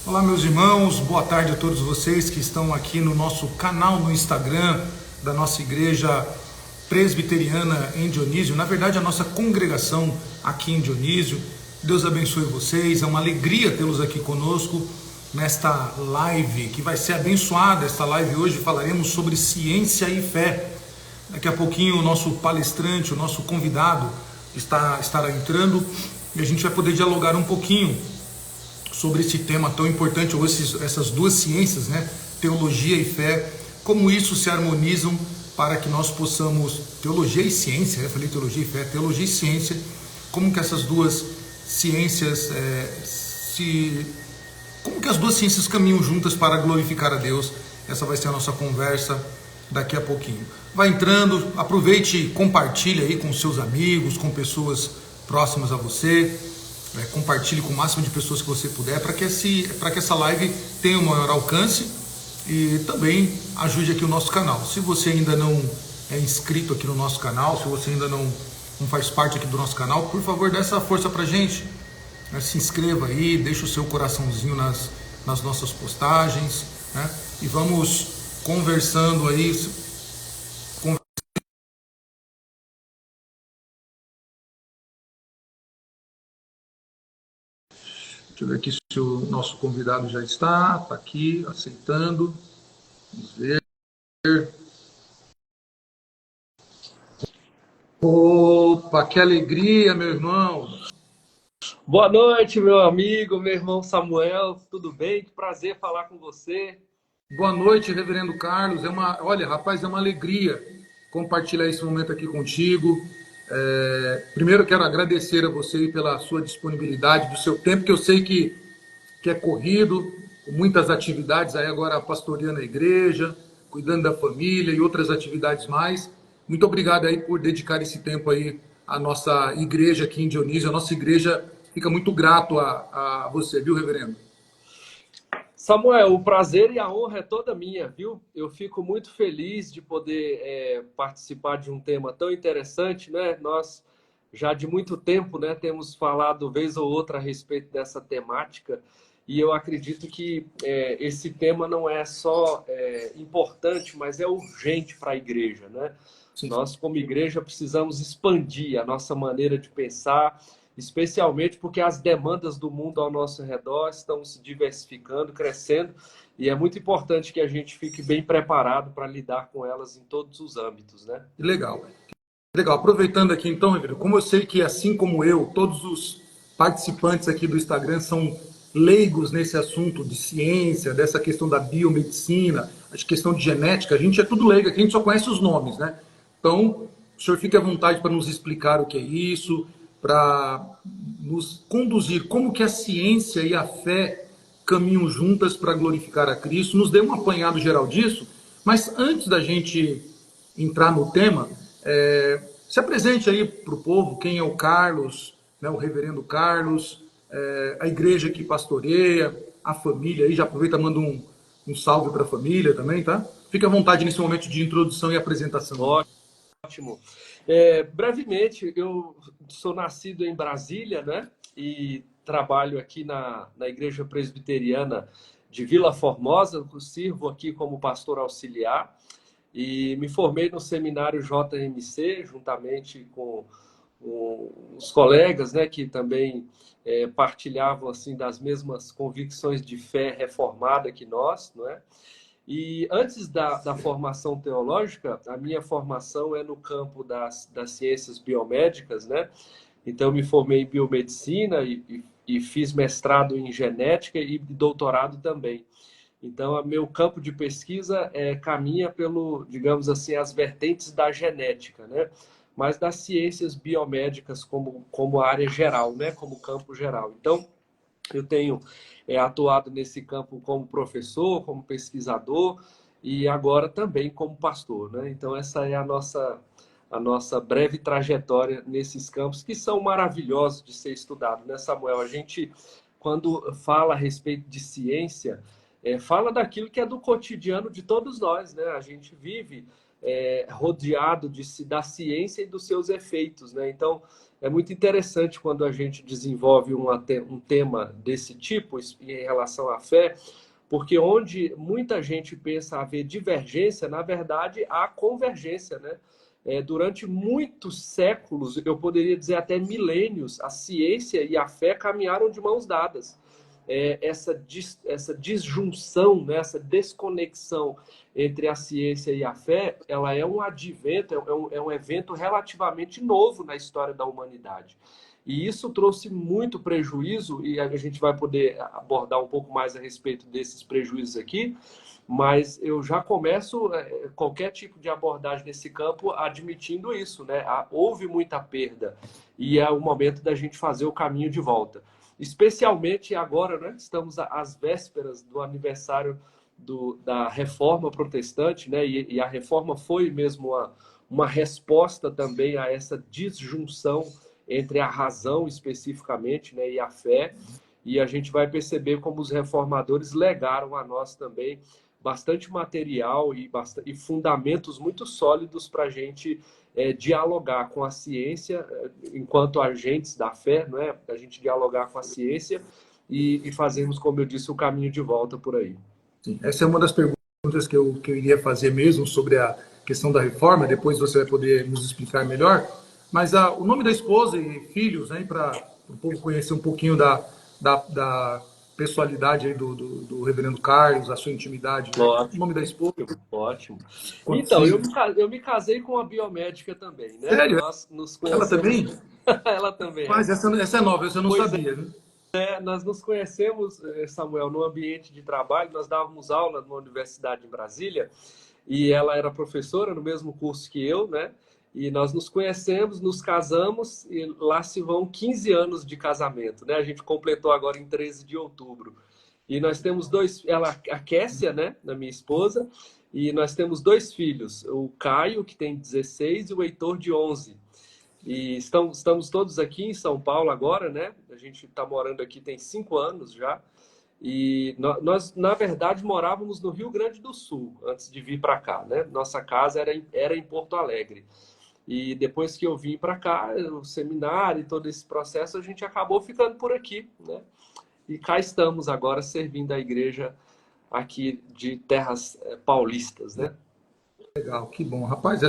Olá, meus irmãos, boa tarde a todos vocês que estão aqui no nosso canal no Instagram da nossa igreja presbiteriana em Dionísio, na verdade, a nossa congregação aqui em Dionísio. Deus abençoe vocês, é uma alegria tê-los aqui conosco nesta live que vai ser abençoada. Esta live hoje falaremos sobre ciência e fé. Daqui a pouquinho o nosso palestrante, o nosso convidado estará entrando e a gente vai poder dialogar um pouquinho sobre esse tema tão importante, ou essas duas ciências, né? Teologia e fé, como isso se harmonizam para que nós possamos, teologia e ciência, eu falei teologia e fé, teologia e ciência, como que essas duas ciências como que as duas ciências caminham juntas para glorificar a Deus. Essa vai ser a nossa conversa daqui a pouquinho. Vai entrando, aproveite e compartilhe aí com seus amigos, com pessoas próximas a você. Compartilhe com o máximo de pessoas que você puder para que essa live tenha um maior alcance e também ajude aqui o nosso canal. Se você ainda não é inscrito aqui no nosso canal, se você ainda não faz parte aqui do nosso canal, por favor, dê essa força para a gente. Se inscreva aí, deixa o seu coraçãozinho nas nossas postagens, né? E vamos conversando aí. Deixa eu ver aqui se o nosso convidado já está aqui, aceitando. Vamos ver. Opa, que alegria, meu irmão! Boa noite, meu amigo, meu irmão Samuel, tudo bem? Que prazer falar com você. Boa noite, reverendo Carlos. Olha, rapaz, é uma alegria compartilhar esse momento aqui contigo. Primeiro, quero agradecer a você pela sua disponibilidade, do seu tempo, que eu sei que é corrido, com muitas atividades aí agora pastoreando a igreja, cuidando da família e outras atividades mais. Muito obrigado aí por dedicar esse tempo aí à nossa igreja aqui em Dionísio. A nossa igreja fica muito grato a você, viu, reverendo? Samuel, o prazer e a honra é toda minha, viu? Eu fico muito feliz de poder participar de um tema tão interessante, né? Nós já de muito tempo, né, temos falado vez ou outra a respeito dessa temática e eu acredito que esse tema não é só importante, mas é urgente para a igreja, né? Sim. Nós, como igreja, precisamos expandir a nossa maneira de pensar, especialmente porque as demandas do mundo ao nosso redor estão se diversificando, crescendo, e é muito importante que a gente fique bem preparado para lidar com elas em todos os âmbitos, né? Legal. Legal. Aproveitando aqui então, reverendo, como eu sei que assim como eu, todos os participantes aqui do Instagram são leigos nesse assunto de ciência, dessa questão da biomedicina, a questão de genética, a gente é tudo leigo aqui, a gente só conhece os nomes, né? Então, o senhor fique à vontade para nos explicar o que é isso, para nos conduzir como que a ciência e a fé caminham juntas para glorificar a Cristo, nos dê um apanhado geral disso, mas antes da gente entrar no tema, se apresente aí para o povo quem é o Carlos, né, o reverendo Carlos, a igreja que pastoreia, a família aí, já aproveita e manda um salve para a família também, tá? Fique à vontade nesse momento de introdução e apresentação aí. Ótimo. Brevemente, eu sou nascido em Brasília, né? E trabalho aqui na Igreja Presbiteriana de Vila Formosa, sirvo aqui como pastor auxiliar e me formei no seminário JMC, juntamente com os colegas, né, que também partilhavam assim das mesmas convicções de fé reformada que nós, não é? E antes da formação teológica, a minha formação é no campo das ciências biomédicas, né? Então, eu me formei em biomedicina e fiz mestrado em genética e doutorado também. Então, o meu campo de pesquisa caminha pelo, digamos assim, as vertentes da genética, né? Mas das ciências biomédicas como área geral, né? Como campo geral. Então, eu tenho atuado nesse campo como professor, como pesquisador e agora também como pastor, né? Então, essa é a nossa breve trajetória nesses campos que são maravilhosos de ser estudado, né, Samuel? A gente, quando fala a respeito de ciência, fala daquilo que é do cotidiano de todos nós, né? A gente vive rodeado da ciência e dos seus efeitos, né? Então, é muito interessante quando a gente desenvolve um tema desse tipo em relação à fé, porque onde muita gente pensa haver divergência, na verdade, há convergência, né? Durante muitos séculos, eu poderia dizer até milênios, a ciência e a fé caminharam de mãos dadas. Essa disjunção, né, essa desconexão entre a ciência e a fé, ela é um advento, é um evento relativamente novo na história da humanidade. E isso trouxe muito prejuízo, e a gente vai poder abordar um pouco mais a respeito desses prejuízos aqui, mas eu já começo qualquer tipo de abordagem nesse campo admitindo isso, né? Houve muita perda e é o momento da gente fazer o caminho de volta. Especialmente agora, né? Estamos às vésperas do aniversário da Reforma Protestante, né? E a Reforma foi mesmo uma resposta também a essa disjunção entre a razão especificamente, né, e a fé. E a gente vai perceber como os reformadores legaram a nós também bastante material e fundamentos muito sólidos para a gente dialogar com a ciência, enquanto agentes da fé, não é? A gente dialogar com a ciência e fazermos, como eu disse, o caminho de volta por aí. Sim, essa é uma das perguntas que eu iria fazer mesmo sobre a questão da reforma, depois você vai poder nos explicar melhor. Mas o nome da esposa e filhos, né, para o povo conhecer um pouquinho da pessoalidade aí do reverendo Carlos, a sua intimidade. Ótimo. O nome da esposa. Ótimo. Quantos Então, filhos? eu me casei com uma biomédica também, né? Sério? Nós nos Ela conhecemos. também? Ela também é. Mas essa é nova, essa eu não Pois sabia. Né? nós nos conhecemos, Samuel, no ambiente de trabalho. Nós dávamos aula numa universidade em Brasília e ela era professora no mesmo curso que eu, né? E nós nos conhecemos, nos casamos e lá se vão 15 anos de casamento, né? A gente completou agora em 13 de outubro. E nós temos a Kessia, né, da minha esposa, e nós temos 2 filhos, o Caio, que tem 16, e o Heitor, de 11. E estamos todos aqui em São Paulo agora, né? A gente está morando aqui tem 5 anos já. E nós, na verdade, morávamos no Rio Grande do Sul antes de vir para cá, né? Nossa casa era em Porto Alegre. E depois que eu vim para cá, o seminário e todo esse processo, a gente acabou ficando por aqui, né? E cá estamos agora servindo a igreja aqui de terras paulistas, né? Legal, que bom. Rapaz,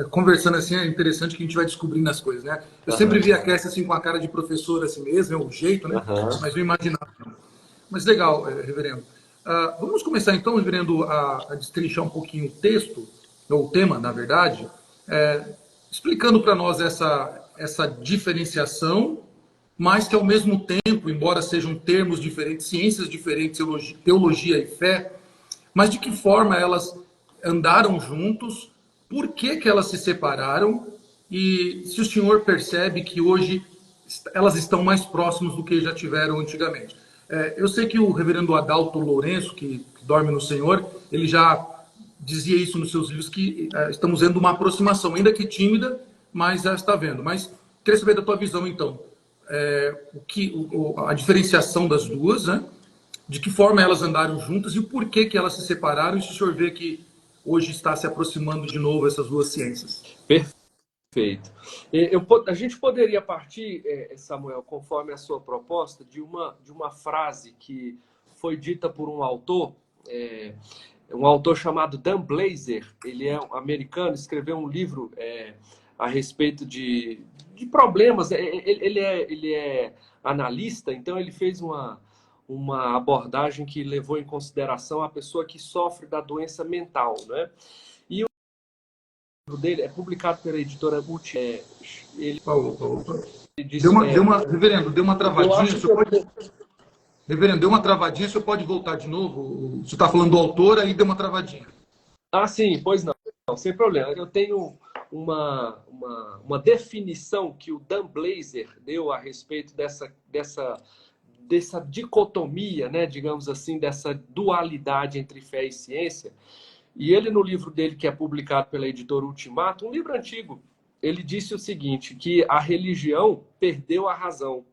conversando assim é interessante que a gente vai descobrindo as coisas, né? Eu sempre Aham. vi a Kessia assim com a cara de professora assim mesmo, é o jeito, né? Aham. Mas não imaginava. Mas legal, reverendo. Vamos começar então, reverendo, a destrinchar um pouquinho o texto, ou o tema, na verdade, explicando para nós essa diferenciação, mas que ao mesmo tempo, embora sejam termos diferentes, ciências diferentes, teologia e fé, mas de que forma elas andaram juntos, por que elas se separaram e se o senhor percebe que hoje elas estão mais próximas do que já tiveram antigamente. Eu sei que o reverendo Adalto Lourenço, que dorme no Senhor, ele já dizia isso nos seus livros, que estamos vendo uma aproximação, ainda que tímida, mas já está vendo. Mas queria saber da tua visão, então, a diferenciação das duas, né? De que forma elas andaram juntas e o porquê que elas se separaram, e se o senhor vê que hoje está se aproximando de novo essas duas ciências. Perfeito. A gente poderia partir, Samuel, conforme a sua proposta, de uma frase que foi dita por um autor chamado Dan Blazer. Ele é um americano, escreveu um livro a respeito de problemas. Ele é analista, então ele fez uma abordagem que levou em consideração a pessoa que sofre da doença mental, né? E o livro dele é publicado pela editora Multi. Ele disse, Reverendo, deu uma travadinha. Reverendo, deu uma travadinha, o senhor pode voltar de novo? Você está falando do autor, aí deu uma travadinha. Ah, sim, pois não, sem problema. Eu tenho uma definição que o Dan Blazer deu a respeito dessa dicotomia, né, digamos assim, dessa dualidade entre fé e ciência. E ele, no livro dele, que é publicado pela editora Ultimato, um livro antigo, ele disse o seguinte, que a religião perdeu a razão.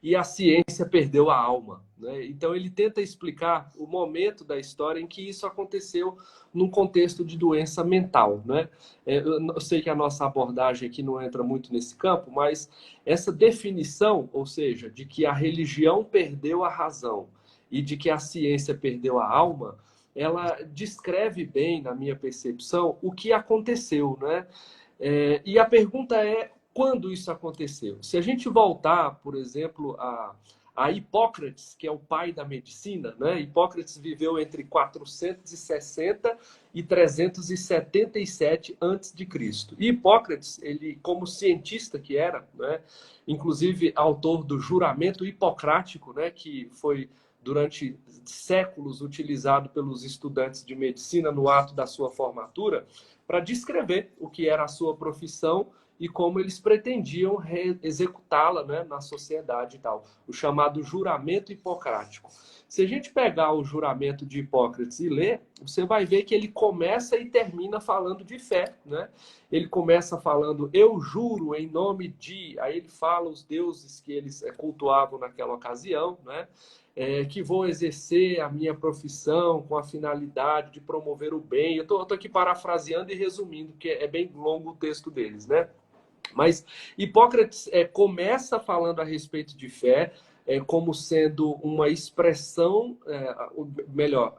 e a ciência perdeu a alma, né? Então ele tenta explicar o momento da história em que isso aconteceu num contexto de doença mental, né? Eu sei que a nossa abordagem aqui não entra muito nesse campo, mas essa definição, ou seja, de que a religião perdeu a razão e de que a ciência perdeu a alma, ela descreve bem, na minha percepção, o que aconteceu, né? E a pergunta é, quando isso aconteceu? Se a gente voltar, por exemplo, a Hipócrates, que é o pai da medicina, né? Hipócrates viveu entre 460 e 377 antes de Cristo. E Hipócrates, ele como cientista que era, né? Inclusive autor do juramento hipocrático, né? Que foi durante séculos utilizado pelos estudantes de medicina no ato da sua formatura, para descrever o que era a sua profissão e como eles pretendiam executá-la, né, na sociedade e tal. O chamado juramento hipocrático. Se a gente pegar o juramento de Hipócrates e ler, você vai ver que ele começa e termina falando de fé, né? Ele começa falando, eu juro em nome de... Aí ele fala os deuses que eles cultuavam naquela ocasião, né? Que vou exercer a minha profissão com a finalidade de promover o bem. Eu estou aqui parafraseando e resumindo, porque é bem longo o texto deles, né? Mas Hipócrates começa falando a respeito de fé como sendo uma expressão, melhor,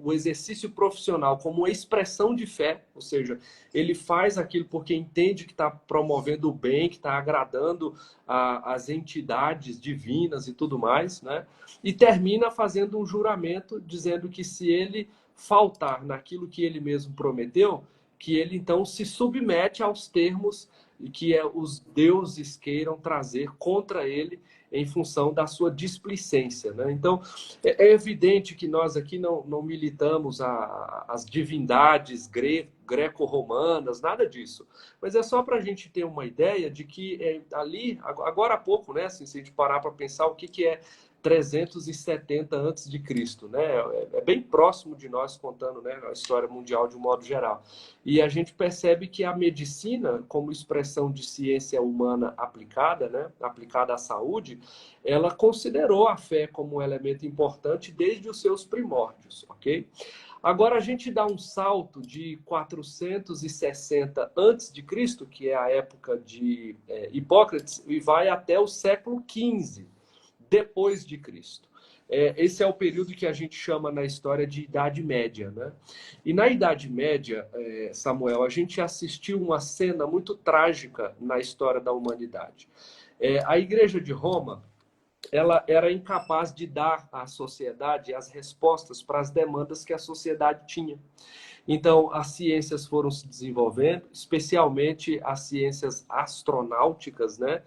o exercício profissional como uma expressão de fé, ou seja, ele faz aquilo porque entende que está promovendo o bem, que está agradando as entidades divinas e tudo mais, né? E termina fazendo um juramento dizendo que se ele faltar naquilo que ele mesmo prometeu, que ele então se submete aos termos que os deuses queiram trazer contra ele em função da sua displicência, né? Então, é evidente que nós aqui não militamos as divindades greco-romanas, nada disso. Mas é só para a gente ter uma ideia de que ali, agora há pouco, né, assim, se a gente parar para pensar o que é 370 antes de Cristo, né? É bem próximo de nós contando, né, a história mundial de um modo geral. E a gente percebe que a medicina, como expressão de ciência humana aplicada, né, aplicada à saúde, ela considerou a fé como um elemento importante desde os seus primórdios, ok? Agora a gente dá um salto de 460 antes de Cristo, que é a época de Hipócrates, e vai até o século XV depois de Cristo. Esse é o período que a gente chama na história de Idade Média, né? E na Idade Média, Samuel, a gente assistiu uma cena muito trágica na história da humanidade. A Igreja de Roma, ela era incapaz de dar à sociedade as respostas para as demandas que a sociedade tinha. Então, as ciências foram se desenvolvendo, especialmente as ciências astronáuticas, né?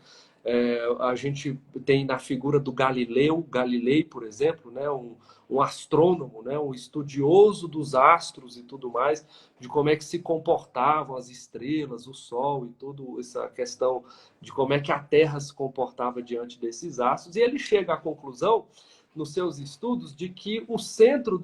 A gente tem na figura do Galilei, por exemplo, né? Um astrônomo, né? Um estudioso dos astros e tudo mais, de como é que se comportavam as estrelas, o Sol e toda essa questão de como é que a Terra se comportava diante desses astros. E ele chega à conclusão, nos seus estudos, de que o centro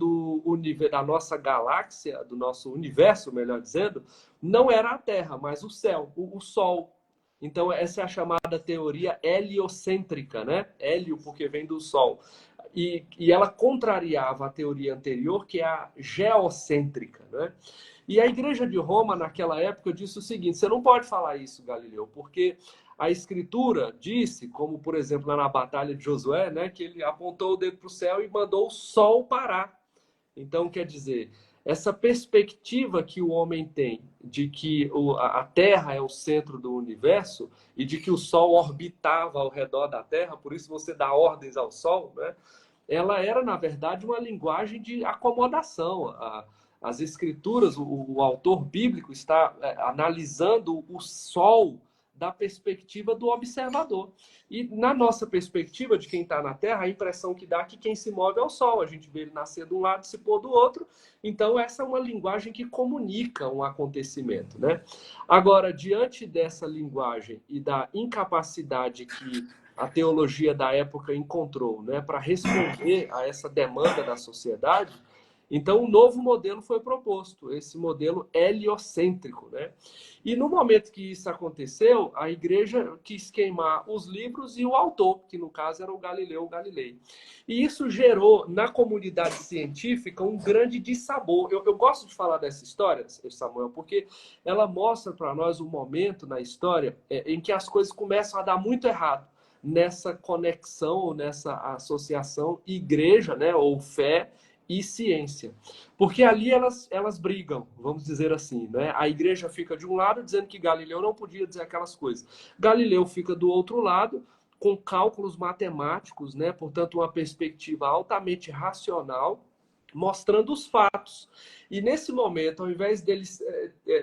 da nossa galáxia, do nosso universo, melhor dizendo, não era a Terra, mas o céu, o Sol. Então, essa é a chamada teoria heliocêntrica, né? Hélio, porque vem do Sol. E ela contrariava a teoria anterior, que é a geocêntrica, né? E a Igreja de Roma, naquela época, disse o seguinte: você não pode falar isso, Galileu, porque a Escritura disse, como por exemplo lá na Batalha de Josué, né, que ele apontou o dedo para o céu e mandou o sol parar. Então, quer dizer, essa perspectiva que o homem tem de que a Terra é o centro do universo e de que o Sol orbitava ao redor da Terra, por isso você dá ordens ao Sol, né? Ela era, na verdade, uma linguagem de acomodação. As escrituras, o autor bíblico está analisando o Sol da perspectiva do observador. E na nossa perspectiva de quem está na Terra, a impressão que dá é que quem se move é o Sol. A gente vê ele nascer de um lado e se pôr do outro. Então, essa é uma linguagem que comunica um acontecimento, né? Agora, diante dessa linguagem e da incapacidade que a teologia da época encontrou, né, para responder a essa demanda da sociedade, Então, um novo modelo foi proposto, esse modelo heliocêntrico, né? E no momento que isso aconteceu, a igreja quis queimar os livros e o autor, que no caso era o Galileu Galilei. E isso gerou na comunidade científica um grande dissabor. Eu gosto de falar dessa história, Samuel, porque ela mostra para nós um momento na história em que as coisas começam a dar muito errado nessa conexão, nessa associação igreja, né, ou fé e ciência. Porque ali elas brigam, vamos dizer assim, né? A igreja fica de um lado dizendo que Galileu não podia dizer aquelas coisas. Galileu fica do outro lado com cálculos matemáticos, né? Portanto, uma perspectiva altamente racional, mostrando os fatos. E nesse momento, ao invés deles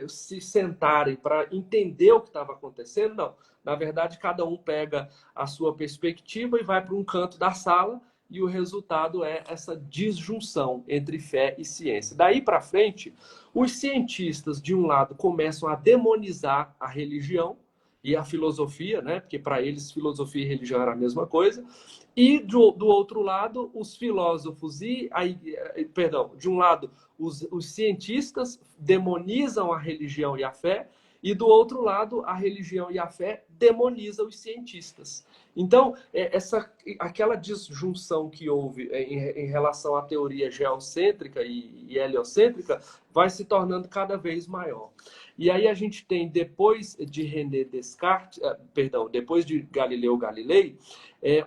se sentarem para entender o que estava acontecendo, não. Na verdade, cada um pega a sua perspectiva e vai para um canto da sala, e o resultado é essa disjunção entre fé e ciência. Daí para frente, os cientistas, de um lado, começam a demonizar a religião e a filosofia, né? Porque para eles filosofia e religião era a mesma coisa. E do outro lado, os filósofos perdão, de um lado, os cientistas demonizam a religião e a fé, e do outro lado, a religião e a fé demonizam os cientistas. Então, aquela disjunção que houve em relação à teoria geocêntrica e heliocêntrica vai se tornando cada vez maior. E aí a gente tem, depois de René Descartes, depois de Galileu Galilei,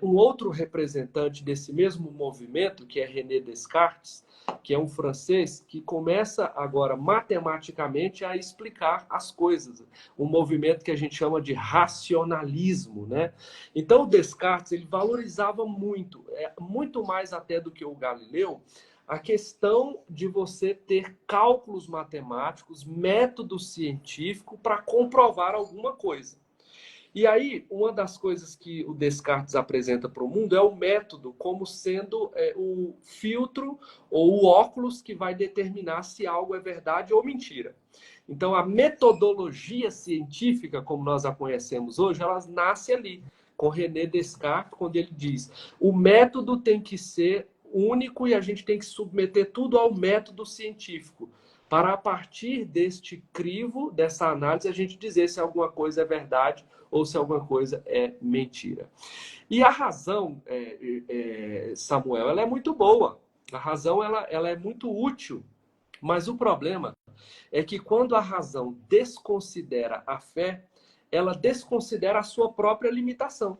um outro representante desse mesmo movimento, que é René Descartes, que é um francês que começa agora matematicamente a explicar as coisas, um movimento que a gente chama de racionalismo, né? Então, o Descartes ele valorizava muito, muito mais até do que o Galileu, a questão de você ter cálculos matemáticos, método científico para comprovar alguma coisa. E aí, uma das coisas que o Descartes apresenta para o mundo é o método como sendo o filtro ou o óculos que vai determinar se algo é verdade ou mentira. Então, a metodologia científica, como nós a conhecemos hoje, ela nasce ali, com René Descartes, quando ele diz: o método tem que ser único e a gente tem que submeter tudo ao método científico, para a partir deste crivo, dessa análise, a gente dizer se alguma coisa é verdade ou se alguma coisa é mentira. E a razão, Samuel, ela é muito boa. A razão ela é muito útil. Mas o problema é que quando a razão desconsidera a fé, ela desconsidera a sua própria limitação.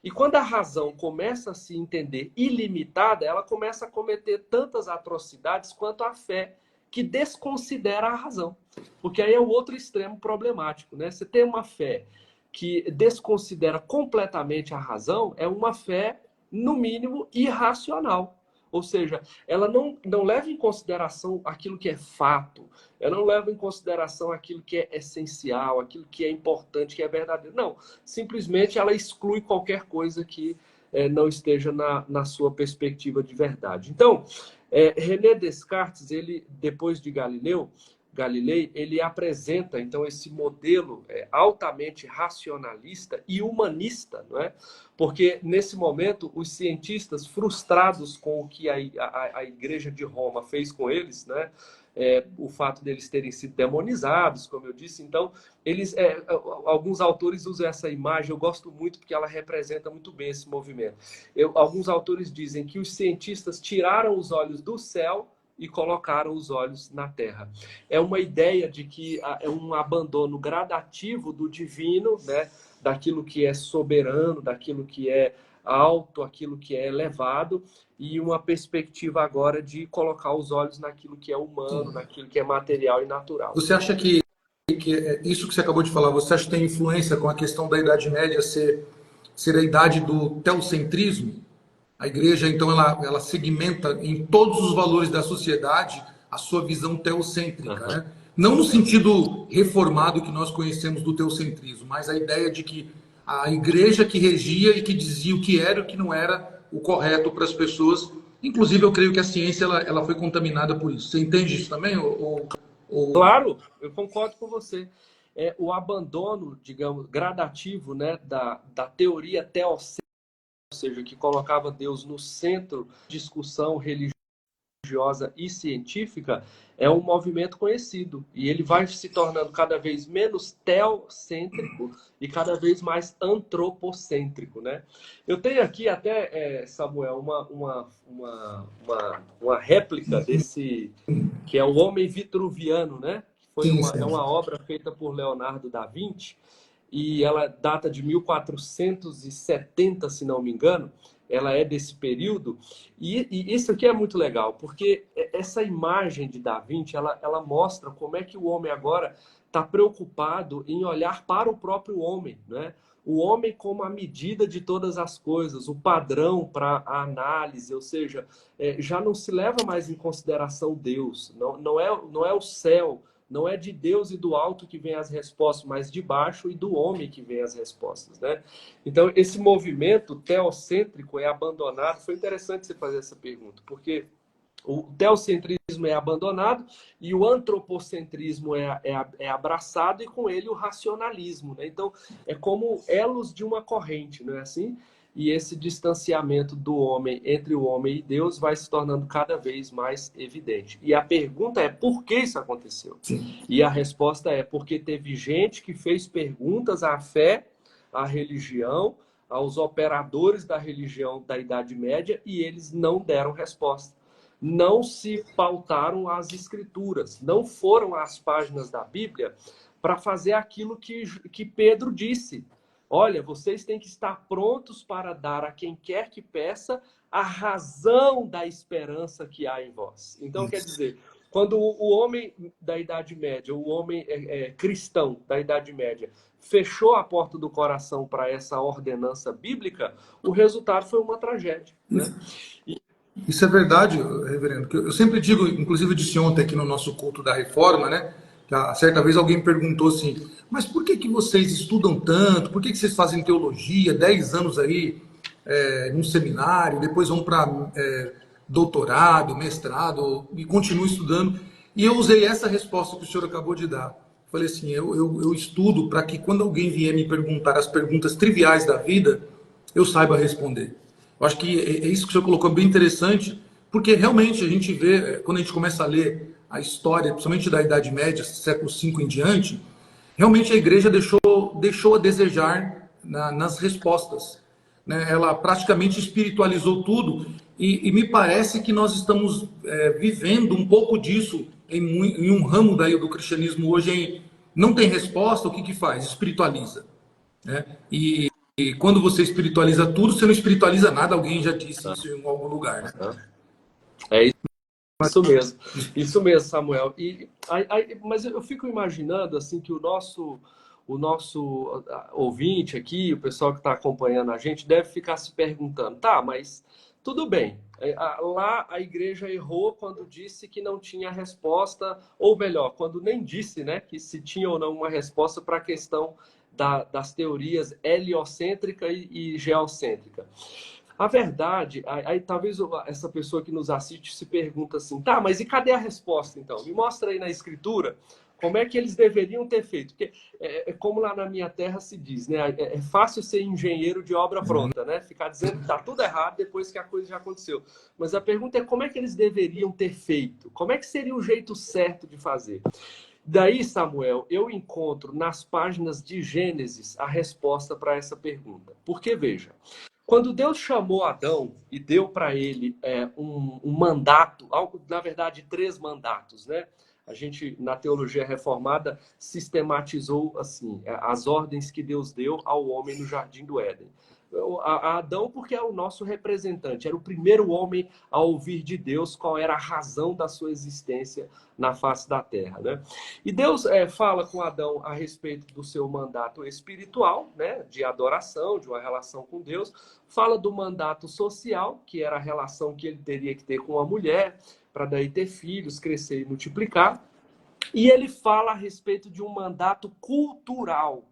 E quando a razão começa a se entender ilimitada, ela começa a cometer tantas atrocidades quanto a fé, que desconsidera a razão. Porque aí é o outro extremo problemático, né? Você tem uma fé que desconsidera completamente a razão, é uma fé, no mínimo, irracional. Ou seja, ela não leva em consideração aquilo que é fato, ela não leva em consideração aquilo que é essencial, aquilo que é importante, que é verdadeiro. Não, simplesmente ela exclui qualquer coisa que não esteja na sua perspectiva de verdade. Então, René Descartes, ele, depois de Galilei, ele apresenta, então, esse modelo altamente racionalista e humanista, não é? Porque, nesse momento, os cientistas, frustrados com o que a Igreja de Roma fez com eles, né? O fato deles terem sido demonizados, como eu disse, então, alguns autores usam essa imagem, eu gosto muito porque ela representa muito bem esse movimento. Alguns autores dizem que os cientistas tiraram os olhos do céu e colocaram os olhos na terra. É uma ideia de que é um abandono gradativo do divino, né? Daquilo que é soberano, daquilo que é alto, aquilo que é elevado, e uma perspectiva agora de colocar os olhos naquilo que é humano, naquilo que é material e natural. Você acha que isso que você acabou de falar, você acha que tem influência com a questão da Idade Média ser a idade do teocentrismo? A igreja, então, ela segmenta em todos os valores da sociedade a sua visão teocêntrica, né? Não no sentido reformado que nós conhecemos do teocentrismo, mas a ideia de que a igreja que regia e que dizia o que era e o que não era o correto para as pessoas. Inclusive, eu creio que a ciência ela foi contaminada por isso. Você entende isso também? Claro, eu concordo com você. O abandono, digamos, gradativo, né, da teoria teocêntrica, ou seja, que colocava Deus no centro da discussão religiosa religiosa e científica, é um movimento conhecido. E ele vai se tornando cada vez menos teocêntrico e cada vez mais antropocêntrico, né? Eu tenho aqui até, Samuel, uma réplica desse, que é o Homem Vitruviano, né? Sim, É sim. uma obra feita por Leonardo da Vinci, e ela data de 1470, se não me engano. Ela é desse período, e isso aqui é muito legal, porque essa imagem de Da Vinci, ela mostra como é que o homem agora está preocupado em olhar para o próprio homem, né? O homem como a medida de todas as coisas, o padrão para a análise, ou seja, já não se leva mais em consideração Deus, não é o céu, não é de Deus e do alto que vem as respostas, mas de baixo e do homem que vem as respostas, né? Então, esse movimento teocêntrico é abandonado. Foi interessante você fazer essa pergunta, porque o teocentrismo é abandonado e o antropocentrismo é abraçado, e com ele o racionalismo, né? Então, é como elos de uma corrente, não é assim? E esse distanciamento do homem, entre o homem e Deus, vai se tornando cada vez mais evidente. E a pergunta é, por que isso aconteceu? Sim. E a resposta é porque teve gente que fez perguntas à fé, à religião, aos operadores da religião da Idade Média, e eles não deram resposta. Não se pautaram às escrituras, não foram às páginas da Bíblia para fazer aquilo que Pedro disse. Olha, vocês têm que estar prontos para dar a quem quer que peça a razão da esperança que há em vós. Então, quer dizer, quando o homem da Idade Média, o homem cristão da Idade Média, fechou a porta do coração para essa ordenança bíblica, o resultado foi uma tragédia, né? Isso é verdade, reverendo. Que eu sempre digo, inclusive eu disse ontem aqui no nosso culto da reforma, né? Que certa vez alguém perguntou assim, mas por que vocês estudam tanto? Por que vocês fazem teologia, 10 anos aí num seminário, depois vão para doutorado, mestrado e continuam estudando? E eu usei essa resposta que o senhor acabou de dar. Falei assim, eu estudo para que quando alguém vier me perguntar as perguntas triviais da vida, eu saiba responder. Eu acho que é isso que o senhor colocou bem interessante, porque realmente a gente vê, quando a gente começa a ler a história, principalmente da Idade Média, século V em diante, realmente a igreja deixou a desejar nas respostas. Né? Ela praticamente espiritualizou tudo, e me parece que nós estamos vivendo um pouco disso em um ramo do cristianismo hoje. Não tem resposta, o que faz? Espiritualiza. Né? E quando você espiritualiza tudo, você não espiritualiza nada. Alguém já disse isso em algum lugar, né? É isso mesmo, Samuel. Mas eu fico imaginando assim que o nosso ouvinte aqui, o pessoal que está acompanhando a gente, deve ficar se perguntando, tá, mas tudo bem. Lá a igreja errou quando disse que não tinha resposta, ou melhor, quando nem disse, né, que se tinha ou não uma resposta para a questão das teorias heliocêntrica e geocêntrica. A verdade, aí talvez essa pessoa que nos assiste se pergunta assim, tá, mas e cadê a resposta então? Me mostra aí na escritura como é que eles deveriam ter feito. Porque como lá na minha terra se diz, né? É fácil ser engenheiro de obra pronta, né? Ficar dizendo que tá tudo errado depois que a coisa já aconteceu. Mas a pergunta é como é que eles deveriam ter feito? Como é que seria o jeito certo de fazer? Daí, Samuel, eu encontro nas páginas de Gênesis a resposta para essa pergunta. Porque, veja, quando Deus chamou Adão e deu para ele um mandato, na verdade, 3 mandatos, né? A gente, na teologia reformada, sistematizou assim as ordens que Deus deu ao homem no Jardim do Éden. A Adão, porque é o nosso representante, era o primeiro homem a ouvir de Deus qual era a razão da sua existência na face da terra, né? E Deus fala com Adão a respeito do seu mandato espiritual, né, de adoração, de uma relação com Deus, fala do mandato social, que era a relação que ele teria que ter com a mulher, para daí ter filhos, crescer e multiplicar, e ele fala a respeito de um mandato cultural.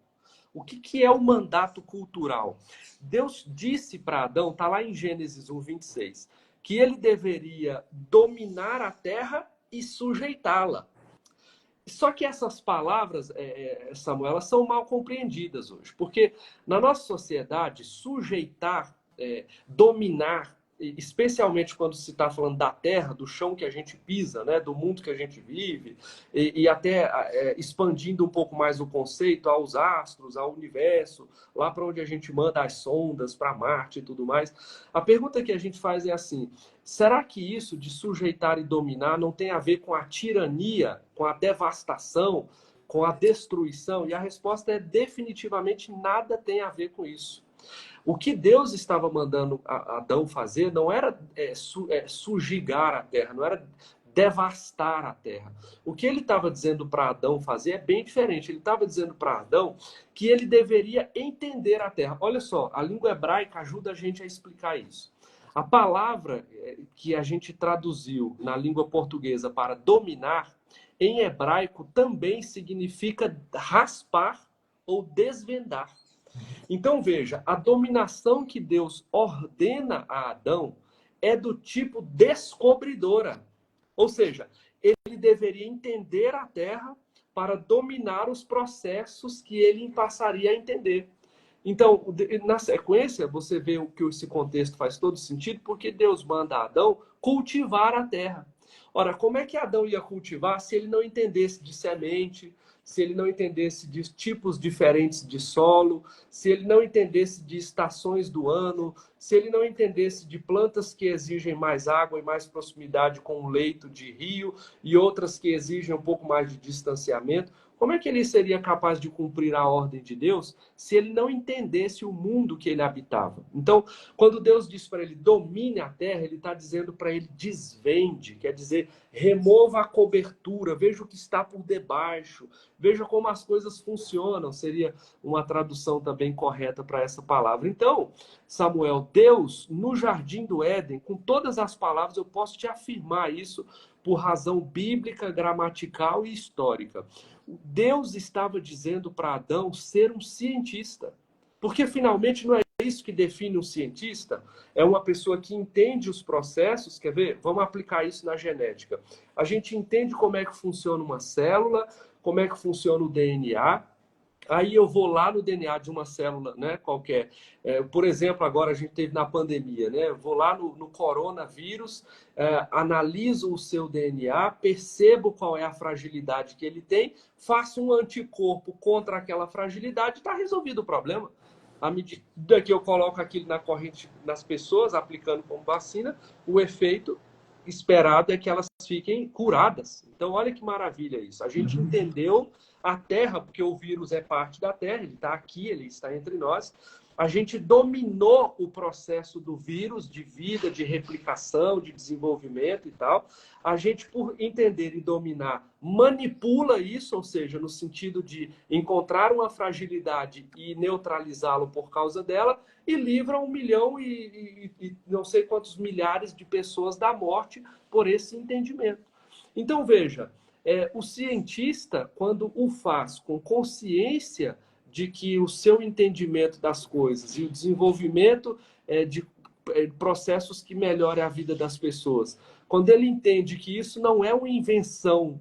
O que é o mandato cultural? Deus disse para Adão, está lá em Gênesis 1:26, que ele deveria dominar a terra e sujeitá-la. Só que essas palavras, Samuel, elas são mal compreendidas hoje, porque na nossa sociedade, sujeitar, dominar, especialmente quando se está falando da terra, do chão que a gente pisa, né, do mundo que a gente vive, e até expandindo um pouco mais o conceito aos astros, ao universo, lá para onde a gente manda as sondas, para Marte e tudo mais. A pergunta que a gente faz é assim: será que isso de sujeitar e dominar não tem a ver com a tirania, com a devastação, com a destruição? E a resposta é definitivamente nada tem a ver com isso. O que Deus estava mandando Adão fazer não era sujigar a terra, não era devastar a terra. O que ele estava dizendo para Adão fazer é bem diferente. Ele estava dizendo para Adão que ele deveria entender a terra. Olha só, a língua hebraica ajuda a gente a explicar isso. A palavra que a gente traduziu na língua portuguesa para dominar, em hebraico também significa raspar ou desvendar. Então veja, a dominação que Deus ordena a Adão é do tipo descobridora. Ou seja, ele deveria entender a terra para dominar os processos que ele passaria a entender. Então, na sequência, você vê que esse contexto faz todo sentido, porque Deus manda Adão cultivar a terra. Ora, como é que Adão ia cultivar se ele não entendesse de semente, se ele não entendesse de tipos diferentes de solo, se ele não entendesse de estações do ano, se ele não entendesse de plantas que exigem mais água e mais proximidade com um leito de rio e outras que exigem um pouco mais de distanciamento? Como é que ele seria capaz de cumprir a ordem de Deus se ele não entendesse o mundo que ele habitava? Então, quando Deus diz para ele domine a terra, ele está dizendo para ele desvende, quer dizer, remova a cobertura, veja o que está por debaixo, veja como as coisas funcionam, seria uma tradução também correta para essa palavra. Então, Samuel, Deus, no Jardim do Éden, com todas as palavras, eu posso te afirmar isso por razão bíblica, gramatical e histórica. Deus estava dizendo para Adão ser um cientista. Porque, finalmente, não é isso que define um cientista? É uma pessoa que entende os processos. Quer ver? Vamos aplicar isso na genética. A gente entende como é que funciona uma célula, como é que funciona o DNA. Aí eu vou lá no DNA de uma célula, né, qualquer. Por exemplo, agora a gente teve na pandemia, né? Vou lá no coronavírus, analiso o seu DNA, percebo qual é a fragilidade que ele tem, faço um anticorpo contra aquela fragilidade, está resolvido o problema. À medida que eu coloco aquilo na corrente das pessoas, aplicando como vacina, o efeito esperado é que elas fiquem curadas. Então, olha que maravilha isso. A gente entendeu a Terra, porque o vírus é parte da Terra, ele está aqui, ele está entre nós. A gente dominou o processo do vírus, de vida, de replicação, de desenvolvimento e tal. A gente, por entender e dominar, manipula isso, ou seja, no sentido de encontrar uma fragilidade e neutralizá-lo por causa dela, e livra 1 milhão e não sei quantos milhares de pessoas da morte por esse entendimento. Então, veja, o cientista, quando o faz com consciência de que o seu entendimento das coisas e o desenvolvimento de processos que melhorem a vida das pessoas, quando ele entende que isso não é uma invenção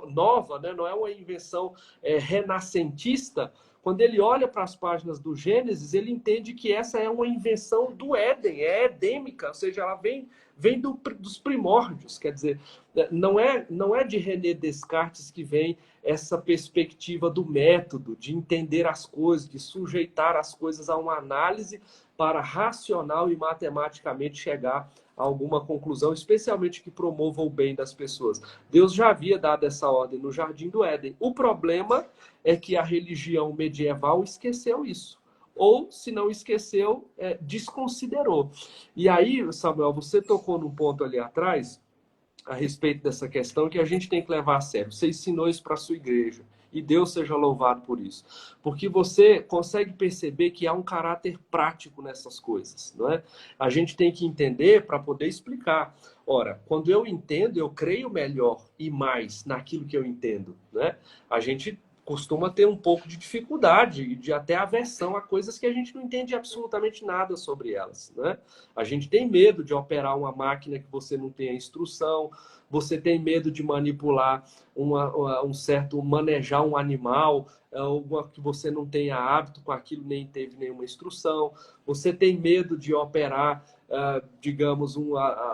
nova, né? Não é uma invenção renascentista, quando ele olha para as páginas do Gênesis, ele entende que essa é uma invenção do Éden, é edêmica, ou seja, ela vem dos primórdios, quer dizer, não é de René Descartes que vem essa perspectiva do método, de entender as coisas, de sujeitar as coisas a uma análise para racional e matematicamente chegar a alguma conclusão, especialmente que promova o bem das pessoas. Deus já havia dado essa ordem no Jardim do Éden. O problema é que a religião medieval esqueceu isso. Ou, se não esqueceu, desconsiderou. E aí, Samuel, você tocou num ponto ali atrás, a respeito dessa questão, que a gente tem que levar a sério. Você ensinou isso para a sua igreja. E Deus seja louvado por isso. Porque você consegue perceber que há um caráter prático nessas coisas, não é? A gente tem que entender para poder explicar. Ora, quando eu entendo, eu creio melhor e mais naquilo que eu entendo, né? A gente costuma ter um pouco de dificuldade e de até aversão a coisas que a gente não entende absolutamente nada sobre elas, né? A gente tem medo de operar uma máquina que você não tem a instrução, você tem medo de manipular manejar um animal, alguma que você não tenha hábito com aquilo, nem teve nenhuma instrução, você tem medo de operar digamos,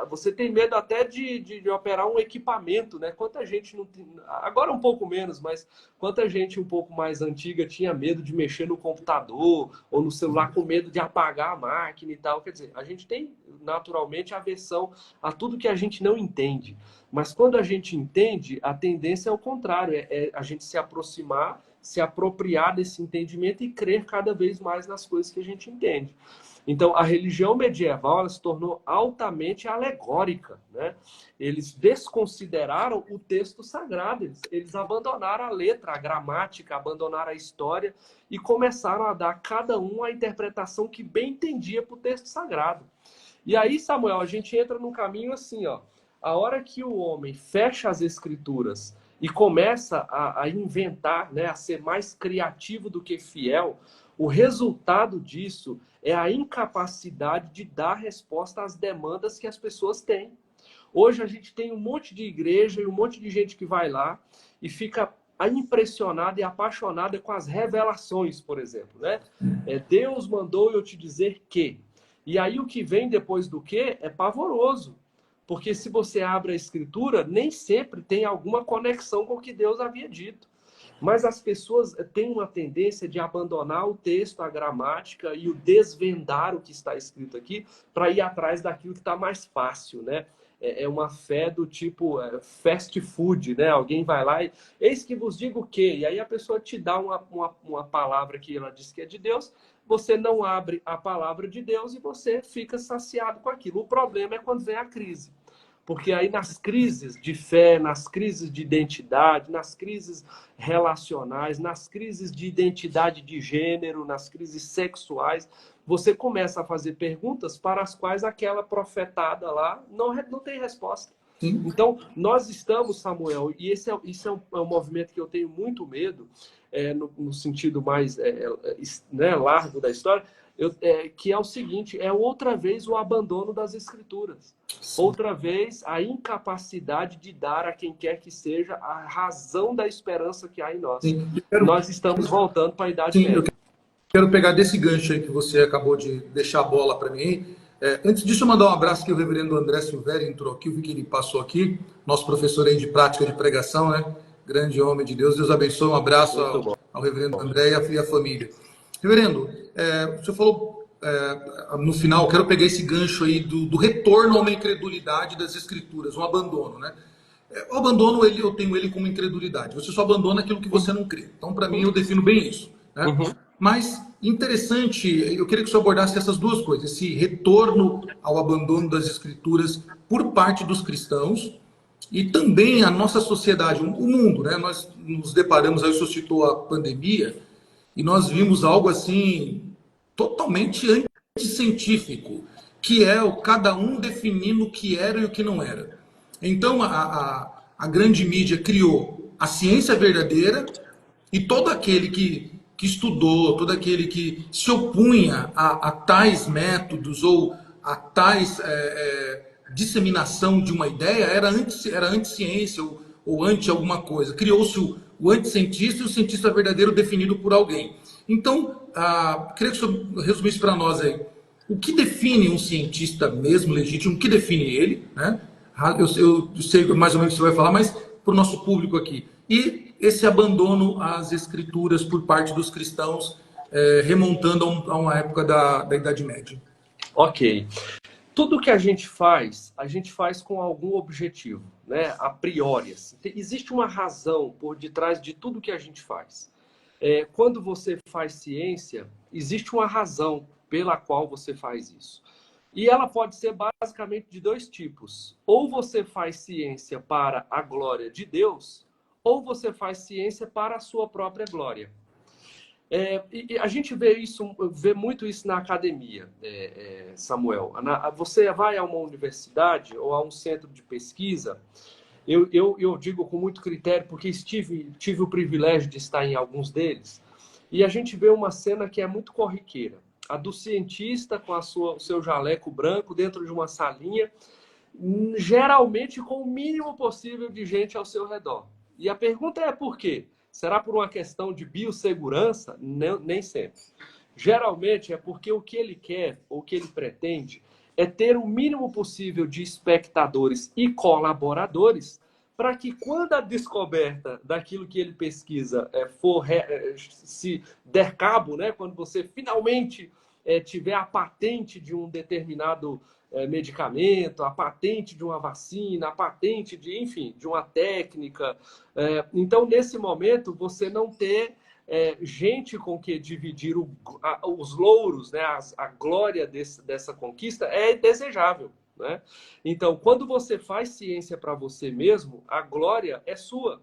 você tem medo até de operar um equipamento, né? Quanta gente não tem, agora um pouco menos, mas quanta gente um pouco mais antiga tinha medo de mexer no computador ou no celular com medo de apagar a máquina e tal. Quer dizer, a gente tem naturalmente aversão a tudo que a gente não entende. Mas quando a gente entende, a tendência é o contrário, é a gente se aproximar, se apropriar desse entendimento e crer cada vez mais nas coisas que a gente entende. Então, a religião medieval ela se tornou altamente alegórica, né? Eles desconsideraram o texto sagrado, eles abandonaram a letra, a gramática, abandonaram a história e começaram a dar cada um a interpretação que bem entendia para o texto sagrado. E aí, Samuel, a gente entra num caminho assim, ó. A hora que o homem fecha as escrituras e começa a inventar, né, a ser mais criativo do que fiel, o resultado disso é a incapacidade de dar resposta às demandas que as pessoas têm. Hoje a gente tem um monte de igreja e um monte de gente que vai lá e fica impressionada e apaixonada com as revelações, por exemplo, né? Deus mandou eu te dizer que. E aí o que vem depois do que é pavoroso. Porque se você abre a escritura, nem sempre tem alguma conexão com o que Deus havia dito. Mas as pessoas têm uma tendência de abandonar o texto, a gramática e o desvendar o que está escrito aqui para ir atrás daquilo que está mais fácil, né? É uma fé do tipo fast food, né? Alguém vai lá e eis que vos digo o quê? E aí a pessoa te dá uma palavra que ela diz que é de Deus, você não abre a palavra de Deus e você fica saciado com aquilo. O problema é quando vem a crise. Porque aí nas crises de fé, nas crises de identidade, nas crises relacionais, nas crises de identidade de gênero, nas crises sexuais, você começa a fazer perguntas para as quais aquela profetada lá não tem resposta. Sim. Então, nós estamos, Samuel, e isso é um movimento que eu tenho muito medo, no sentido mais né, largo da história, que é o seguinte, é outra vez o abandono das escrituras. Sim. Outra vez a incapacidade de dar a quem quer que seja a razão da esperança que há em nós. Nós estamos voltando para a Idade Média. Eu quero pegar desse gancho aí que você acabou de deixar a bola para mim. Antes disso, eu mandar um abraço que o reverendo André Silvério entrou aqui, eu vi que ele passou aqui, nosso professor aí de prática de pregação, né? Grande homem de Deus. Deus abençoe. Um abraço ao reverendo André e à família. Reverendo, o senhor falou no final, quero pegar esse gancho aí do retorno a uma incredulidade das escrituras, um abandono, né? O abandono, eu tenho ele como incredulidade. Você só abandona aquilo que você não crê. Então, para mim, eu defino bem isso, né? Uhum. Mas, interessante, eu queria que o senhor abordasse essas duas coisas. Esse retorno ao abandono das escrituras por parte dos cristãos e também a nossa sociedade, o mundo, né? Nós nos deparamos, aí suscitou a pandemia, e nós vimos algo assim totalmente anticientífico, que é o cada um definindo o que era e o que não era. Então a grande mídia criou a ciência verdadeira e todo aquele que estudou, todo aquele que se opunha a tais métodos ou a tais disseminação de uma ideia era anti-ciência ou anti alguma coisa. Criou-se o anticientista e o cientista verdadeiro definido por alguém. Então, queria que o senhor resumisse para nós aí. O que define um cientista mesmo legítimo? O que define ele? Né? Eu sei mais ou menos o que você vai falar, mas para o nosso público aqui. E esse abandono às escrituras por parte dos cristãos, remontando a uma época da Idade Média. Ok. Tudo que a gente faz com algum objetivo, né? A priori. Assim. Existe uma razão por detrás de tudo que a gente faz. Quando você faz ciência, existe uma razão pela qual você faz isso. E ela pode ser basicamente de dois tipos. Ou você faz ciência para a glória de Deus, ou você faz ciência para a sua própria glória. E a gente vê muito isso na academia, Samuel. Você vai a uma universidade ou a um centro de pesquisa, eu digo com muito critério, porque tive o privilégio de estar em alguns deles, e a gente vê uma cena que é muito corriqueira. A do cientista com o seu jaleco branco dentro de uma salinha, geralmente com o mínimo possível de gente ao seu redor. E a pergunta é por quê? Será por uma questão de biossegurança? Nem sempre. Geralmente é porque o que ele quer, ou o que ele pretende, é ter o mínimo possível de espectadores e colaboradores para que quando a descoberta daquilo que ele pesquisa se der cabo, né, quando você finalmente tiver a patente de um determinado medicamento, a patente de uma vacina, a patente de, enfim, de uma técnica. Então, nesse momento, você não ter gente com que dividir os louros, né, a glória dessa conquista é desejável. Né? Então, quando você faz ciência para você mesmo, a glória é sua.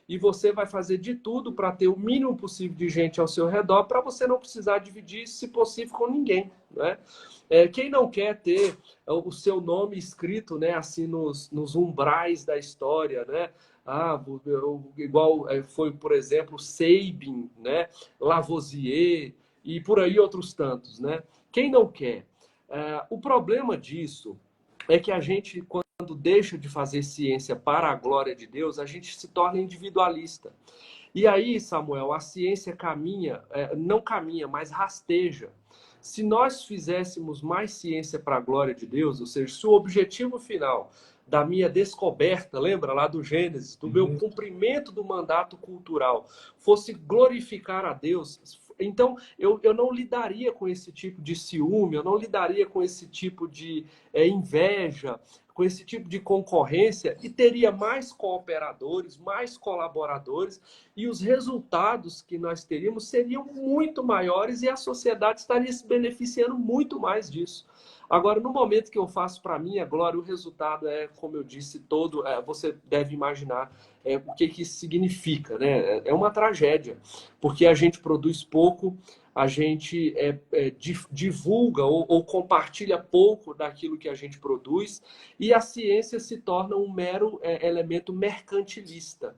E você vai fazer de tudo para ter o mínimo possível de gente ao seu redor, para você não precisar dividir, se possível, com ninguém. Né? Quem não quer ter o seu nome escrito, né, assim, nos umbrais da história, né? Igual foi, por exemplo, Sabin, né? Lavoisier e por aí outros tantos. Né? Quem não quer? O problema disso é que a gente, quando deixa de fazer ciência para a glória de Deus, a gente se torna individualista. E aí, Samuel, a ciência não caminha, mas rasteja. Se nós fizéssemos mais ciência para a glória de Deus, ou seja, se o objetivo final da minha descoberta, lembra lá do Gênesis, do meu cumprimento do mandato cultural, fosse glorificar a Deus, então eu não lidaria com esse tipo de ciúme, eu não lidaria com esse tipo de inveja, com esse tipo de concorrência, e teria mais cooperadores, mais colaboradores, e os resultados que nós teríamos seriam muito maiores e a sociedade estaria se beneficiando muito mais disso. Agora, no momento que eu faço para mim a glória, o resultado como eu disse, você deve imaginar o que isso significa. Né? É uma tragédia, porque a gente produz pouco, a gente divulga ou compartilha pouco daquilo que a gente produz, e a ciência se torna um mero elemento mercantilista.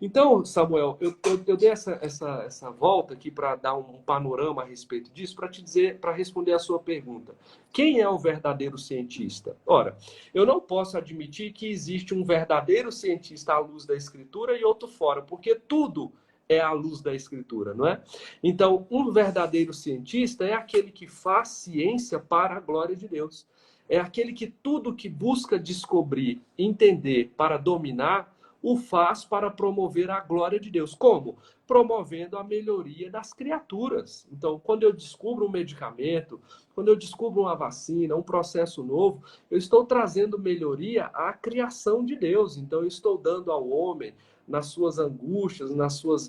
Então, Samuel, eu dei essa volta aqui para dar um panorama a respeito disso, para te dizer, para responder a sua pergunta. Quem é o verdadeiro cientista? Ora, eu não posso admitir que existe um verdadeiro cientista à luz da Escritura e outro fora, porque tudo é à luz da Escritura, não é? Então, um verdadeiro cientista é aquele que faz ciência para a glória de Deus. É aquele que tudo que busca descobrir, entender para dominar, o faz para promover a glória de Deus. Como? Promovendo a melhoria das criaturas. Então, quando eu descubro um medicamento, quando eu descubro uma vacina, um processo novo, eu estou trazendo melhoria à criação de Deus. Então, eu estou dando ao homem, nas suas angústias,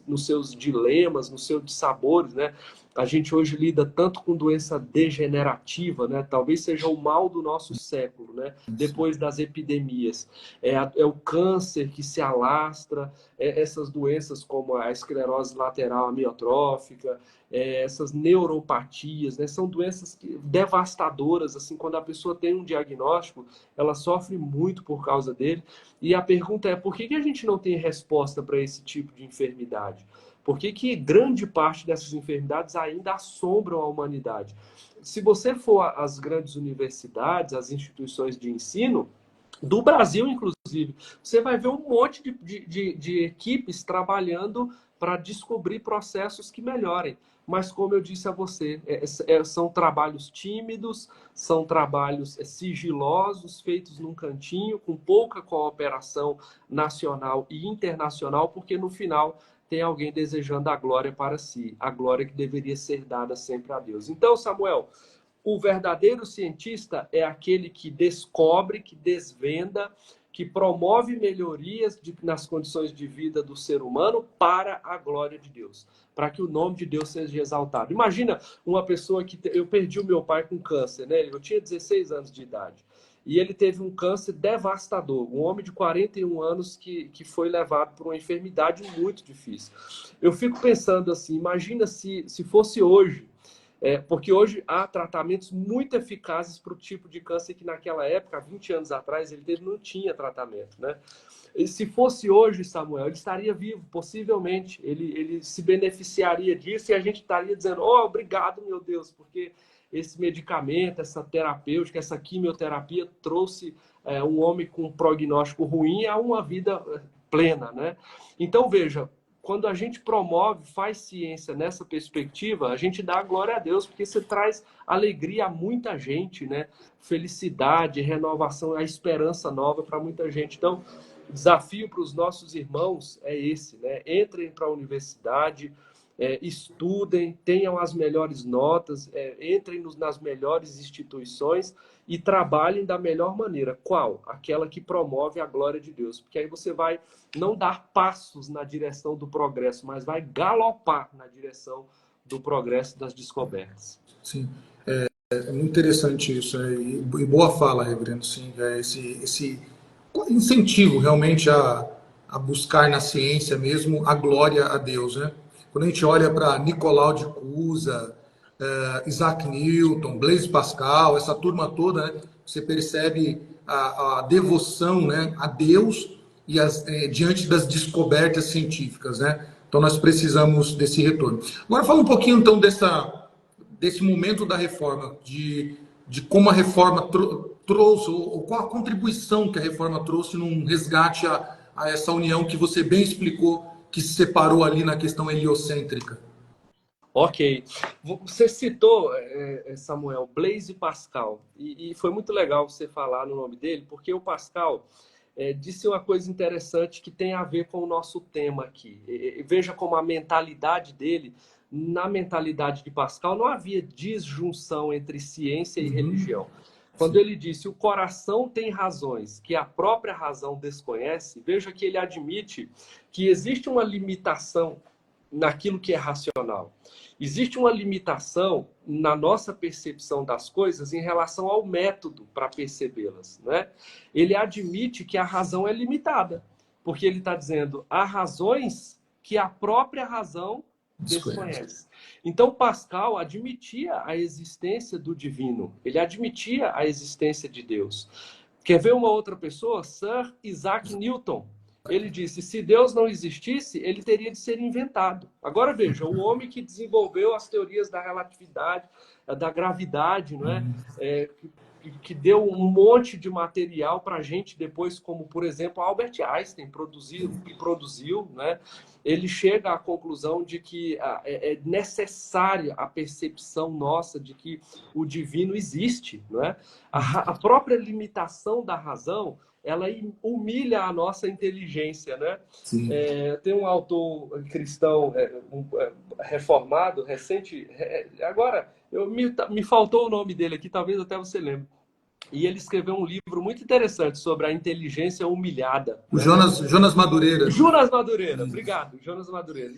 nos seus dilemas, nos seus dissabores, né? A gente hoje lida tanto com doença degenerativa, né? Talvez seja o mal do nosso século, né? Depois das epidemias. É o câncer que se alastra, essas doenças como a esclerose lateral amiotrófica, essas neuropatias, né? São doenças devastadoras, assim, quando a pessoa tem um diagnóstico, ela sofre muito por causa dele. E a pergunta é, por que a gente não tem resposta para esse tipo de enfermidade? Por que grande parte dessas enfermidades ainda assombram a humanidade? Se você for às grandes universidades, às instituições de ensino, do Brasil, inclusive, você vai ver um monte de equipes trabalhando para descobrir processos que melhorem. Mas, como eu disse a você, são trabalhos tímidos, são trabalhos sigilosos, feitos num cantinho, com pouca cooperação nacional e internacional, porque no final tem alguém desejando a glória para si, a glória que deveria ser dada sempre a Deus. Então, Samuel, o verdadeiro cientista é aquele que descobre, que desvenda, que promove melhorias nas condições de vida do ser humano para a glória de Deus, para que o nome de Deus seja exaltado. Imagina uma pessoa que... Eu perdi o meu pai com câncer, né? Eu tinha 16 anos de idade. E ele teve um câncer devastador. Um homem de 41 anos que foi levado por uma enfermidade muito difícil. Eu fico pensando assim, imagina se fosse hoje, porque hoje há tratamentos muito eficazes para o tipo de câncer que naquela época, há 20 anos atrás, não tinha tratamento, né? E se fosse hoje, Samuel, ele estaria vivo, possivelmente. Ele se beneficiaria disso e a gente estaria dizendo, oh, obrigado, meu Deus, porque esse medicamento, essa terapêutica, essa quimioterapia trouxe um homem com um prognóstico ruim a uma vida plena, né? Então, veja, quando a gente promove, faz ciência nessa perspectiva, a gente dá glória a Deus, porque você traz alegria a muita gente, né? Felicidade, renovação, a esperança nova para muita gente. Então, o desafio para os nossos irmãos é esse, né? Entrem para a universidade, estudem, tenham as melhores notas, entrem nas melhores instituições e trabalhem da melhor maneira. Qual? Aquela que promove a glória de Deus. Porque aí você vai não dar passos na direção do progresso, mas vai galopar na direção do progresso das descobertas. Sim, é muito interessante isso. E boa fala, reverendo. Sim, esse incentivo realmente a buscar na ciência mesmo a glória a Deus, né? Quando a gente olha para Nicolau de Cusa, Isaac Newton, Blaise Pascal, essa turma toda, né, você percebe a devoção, né, a Deus e diante das descobertas científicas, né? Então nós precisamos desse retorno. Agora fala um pouquinho então desse momento da reforma, de como a reforma trouxe, ou qual a contribuição que a reforma trouxe num resgate a essa união que você bem explicou, que se separou ali na questão heliocêntrica. Ok. Você citou, Samuel, Blaise Pascal, e foi muito legal você falar no nome dele, porque o Pascal disse uma coisa interessante que tem a ver com o nosso tema aqui. Veja como a mentalidade dele, na mentalidade de Pascal, não havia disjunção entre ciência e religião. Quando ele disse, o coração tem razões que a própria razão desconhece, veja que ele admite que existe uma limitação naquilo que é racional. Existe uma limitação na nossa percepção das coisas em relação ao método para percebê-las, né? Ele admite que a razão é limitada, porque ele está dizendo, há razões que a própria razão desconhece. Então, Pascal admitia a existência do divino, ele admitia a existência de Deus. Quer ver uma outra pessoa? Sir Isaac Newton. Ele disse, se Deus não existisse, ele teria de ser inventado. Agora veja, o homem que desenvolveu as teorias da relatividade, da gravidade, não é? Que deu um monte de material para a gente depois, como, por exemplo, Albert Einstein produziu, né? Ele chega à conclusão de que é necessária a percepção nossa de que o divino existe, não é? A própria limitação da razão, ela humilha a nossa inteligência, né? Tem um autor cristão reformado, recente, agora me faltou o nome dele aqui, talvez até você lembre. E ele escreveu um livro muito interessante sobre a inteligência humilhada. O Jonas Madureira. Jonas Madureira, obrigado, Jonas Madureira.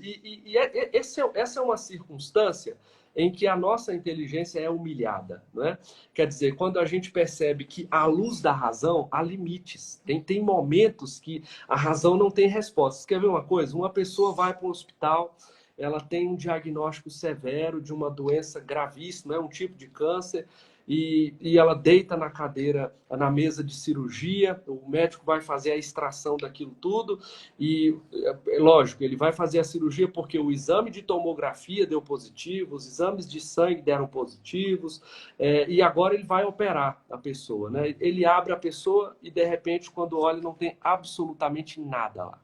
Essa é uma circunstância em que a nossa inteligência é humilhada, né? Quer dizer, quando a gente percebe que à luz da razão há limites, tem momentos que a razão não tem respostas. Quer ver uma coisa? Uma pessoa vai para um hospital, ela tem um diagnóstico severo de uma doença gravíssima, um tipo de câncer, e ela deita na cadeira, na mesa de cirurgia, o médico vai fazer a extração daquilo tudo, e, lógico, ele vai fazer a cirurgia porque o exame de tomografia deu positivo, os exames de sangue deram positivos, e agora ele vai operar a pessoa, né? Ele abre a pessoa e, de repente, quando olha, não tem absolutamente nada lá.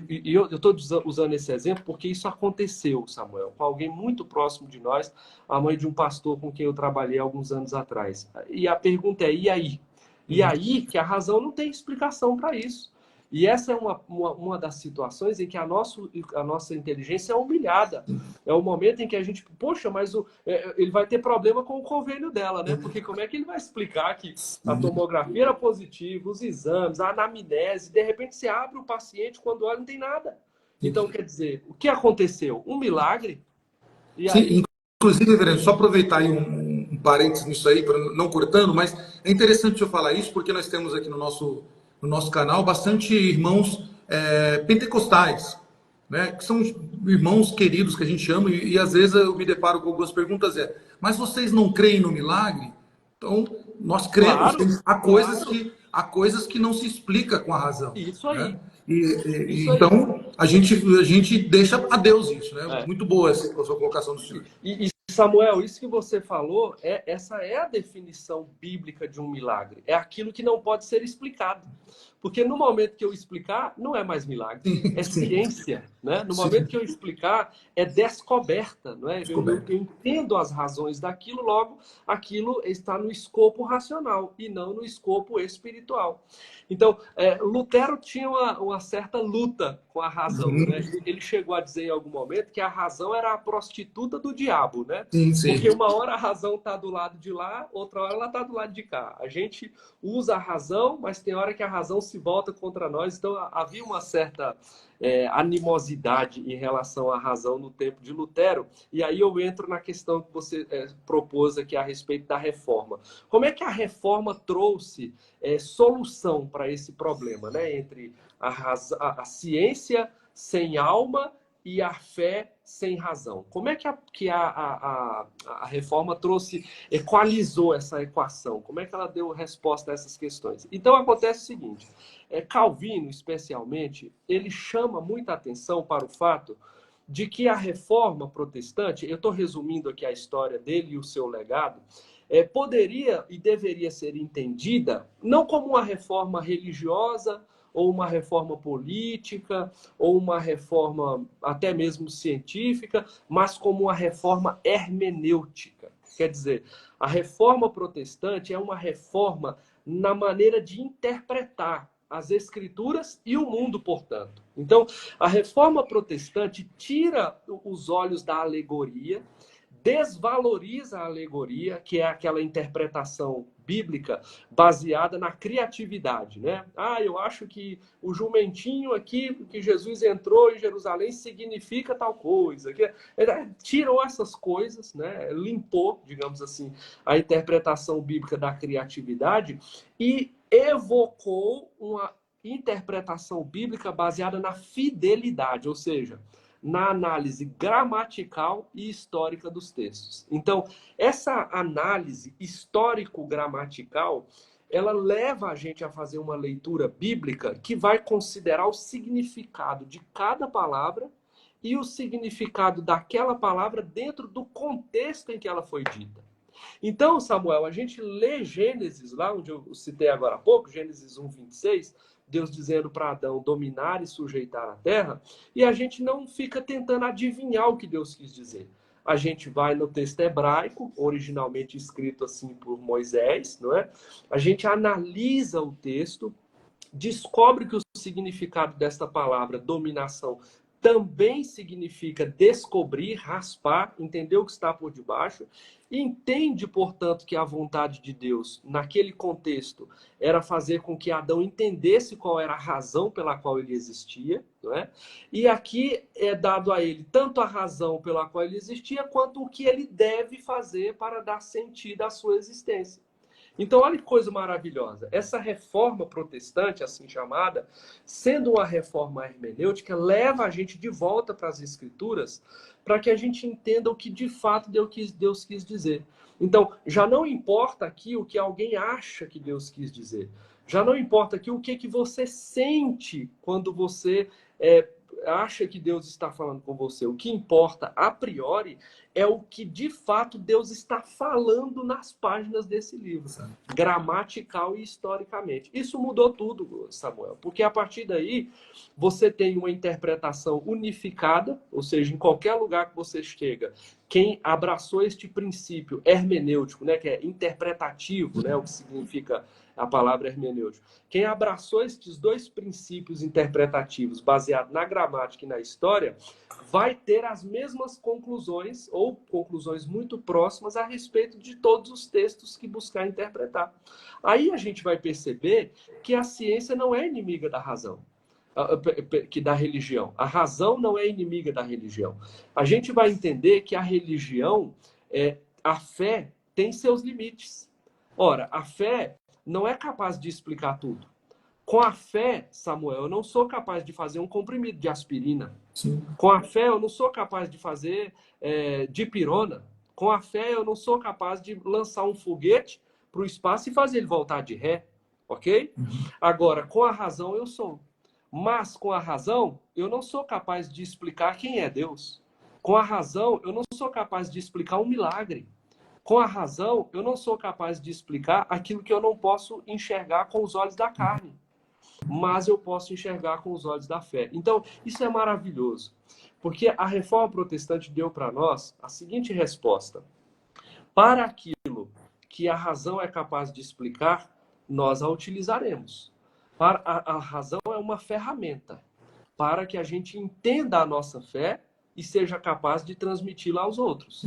E eu estou usando esse exemplo porque isso aconteceu, Samuel, com alguém muito próximo de nós, a mãe de um pastor com quem eu trabalhei alguns anos atrás. E a pergunta é, e aí? E aí que a razão não tem explicação para isso. E essa é uma das situações em que a nossa inteligência é humilhada. É o momento em que a gente, poxa, mas ele vai ter problema com o convênio dela, né? Porque como é que ele vai explicar que a tomografia era positiva, os exames, a anamnese, de repente você abre o paciente, quando olha não tem nada. Então, quer dizer, o que aconteceu? Um milagre? E aí... Sim, inclusive, reverendo, só aproveitar aí um parênteses nisso aí, para não cortando, mas é interessante eu falar isso, porque nós temos aqui no nosso canal bastante irmãos pentecostais, né, que são irmãos queridos que a gente ama, e às vezes eu me deparo com algumas perguntas, mas vocês não creem no milagre? Então, nós cremos, Claro, há coisas que não se explica com a razão. Isso aí. Né? Então, a gente deixa a Deus isso, né? Muito boa essa sua colocação do senhor. E Samuel, isso que você falou, essa é a definição bíblica de um milagre. É aquilo que não pode ser explicado. Porque no momento que eu explicar, não é mais milagre. É Sim, ciência, né? No momento sim, que eu explicar, é descoberta, não é? Eu descoberto. entendo as razões daquilo, logo, aquilo está no escopo racional e não no escopo espiritual. Então, Lutero tinha uma certa luta com a razão, né? Uhum. Ele chegou a dizer em algum momento que a razão era a prostituta do diabo, né? Sim, sim. Porque uma hora a razão está do lado de lá, outra hora ela está do lado de cá. A gente usa a razão, mas tem hora que a razão se volta contra nós. Então havia uma certa animosidade em relação à razão no tempo de Lutero. E aí eu entro na questão que você propôs aqui a respeito da reforma. Como é que a reforma trouxe solução para esse problema, né? Entre a ciência sem alma e a fé sem razão. Como é que a reforma trouxe, equalizou essa equação? Como é que ela deu resposta a essas questões? Então, acontece o seguinte, Calvino, especialmente, ele chama muita atenção para o fato de que a reforma protestante, eu estou resumindo aqui a história dele e o seu legado, poderia e deveria ser entendida não como uma reforma religiosa, ou uma reforma política, ou uma reforma até mesmo científica, mas como uma reforma hermenêutica. Quer dizer, a reforma protestante é uma reforma na maneira de interpretar as escrituras e o mundo, portanto. Então, a reforma protestante tira os olhos da alegoria, desvaloriza a alegoria, que é aquela interpretação bíblica baseada na criatividade, né? Eu acho que o jumentinho aqui, que Jesus entrou em Jerusalém, significa tal coisa. Tirou essas coisas, né? Limpou, digamos assim, a interpretação bíblica da criatividade e evocou uma interpretação bíblica baseada na fidelidade, ou seja, na análise gramatical e histórica dos textos. Então, essa análise histórico-gramatical, ela leva a gente a fazer uma leitura bíblica que vai considerar o significado de cada palavra e o significado daquela palavra dentro do contexto em que ela foi dita. Então, Samuel, a gente lê Gênesis, lá onde eu citei agora há pouco, Gênesis 1:26, Deus dizendo para Adão dominar e sujeitar a terra, e a gente não fica tentando adivinhar o que Deus quis dizer. A gente vai no texto hebraico, originalmente escrito assim por Moisés, não é? A gente analisa o texto, descobre que o significado desta palavra, dominação, também significa descobrir, raspar, entender o que está por debaixo. Entende, portanto, que a vontade de Deus, naquele contexto, era fazer com que Adão entendesse qual era a razão pela qual ele existia, não é? E aqui é dado a ele tanto a razão pela qual ele existia, quanto o que ele deve fazer para dar sentido à sua existência. Então, olha que coisa maravilhosa. Essa reforma protestante, assim chamada, sendo uma reforma hermenêutica, leva a gente de volta para as Escrituras para que a gente entenda o que de fato Deus quis dizer. Então, já não importa aqui o que alguém acha que Deus quis dizer. Já não importa aqui o que você sente quando você acha que Deus está falando com você. O que importa, a priori, é o que de fato Deus está falando nas páginas desse livro, gramatical e historicamente. Isso mudou tudo, Samuel, porque a partir daí você tem uma interpretação unificada, ou seja, em qualquer lugar que você chega, quem abraçou este princípio hermenêutico, né, que é interpretativo, né, o que significa a palavra hermenêutico. Quem abraçou estes dois princípios interpretativos, baseado na gramática e na história, vai ter as mesmas conclusões, ou conclusões muito próximas, a respeito de todos os textos que buscar interpretar. Aí a gente vai perceber que a ciência não é inimiga da razão, que da religião. A razão não é inimiga da religião. A gente vai entender que a religião, a fé, tem seus limites. Ora, a fé não é capaz de explicar tudo. Com a fé, Samuel, eu não sou capaz de fazer um comprimido de aspirina. Sim. Com a fé, eu não sou capaz de fazer dipirona. Com a fé, eu não sou capaz de lançar um foguete para o espaço e fazer ele voltar de ré. Ok? Agora, com a razão, eu sou. Mas com a razão, eu não sou capaz de explicar quem é Deus. Com a razão, eu não sou capaz de explicar um milagre. Com a razão, eu não sou capaz de explicar aquilo que eu não posso enxergar com os olhos da carne, mas eu posso enxergar com os olhos da fé. Então, isso é maravilhoso, porque a Reforma Protestante deu para nós a seguinte resposta: para aquilo que a razão é capaz de explicar, nós a utilizaremos. A razão é uma ferramenta para que a gente entenda a nossa fé e seja capaz de transmiti-la aos outros.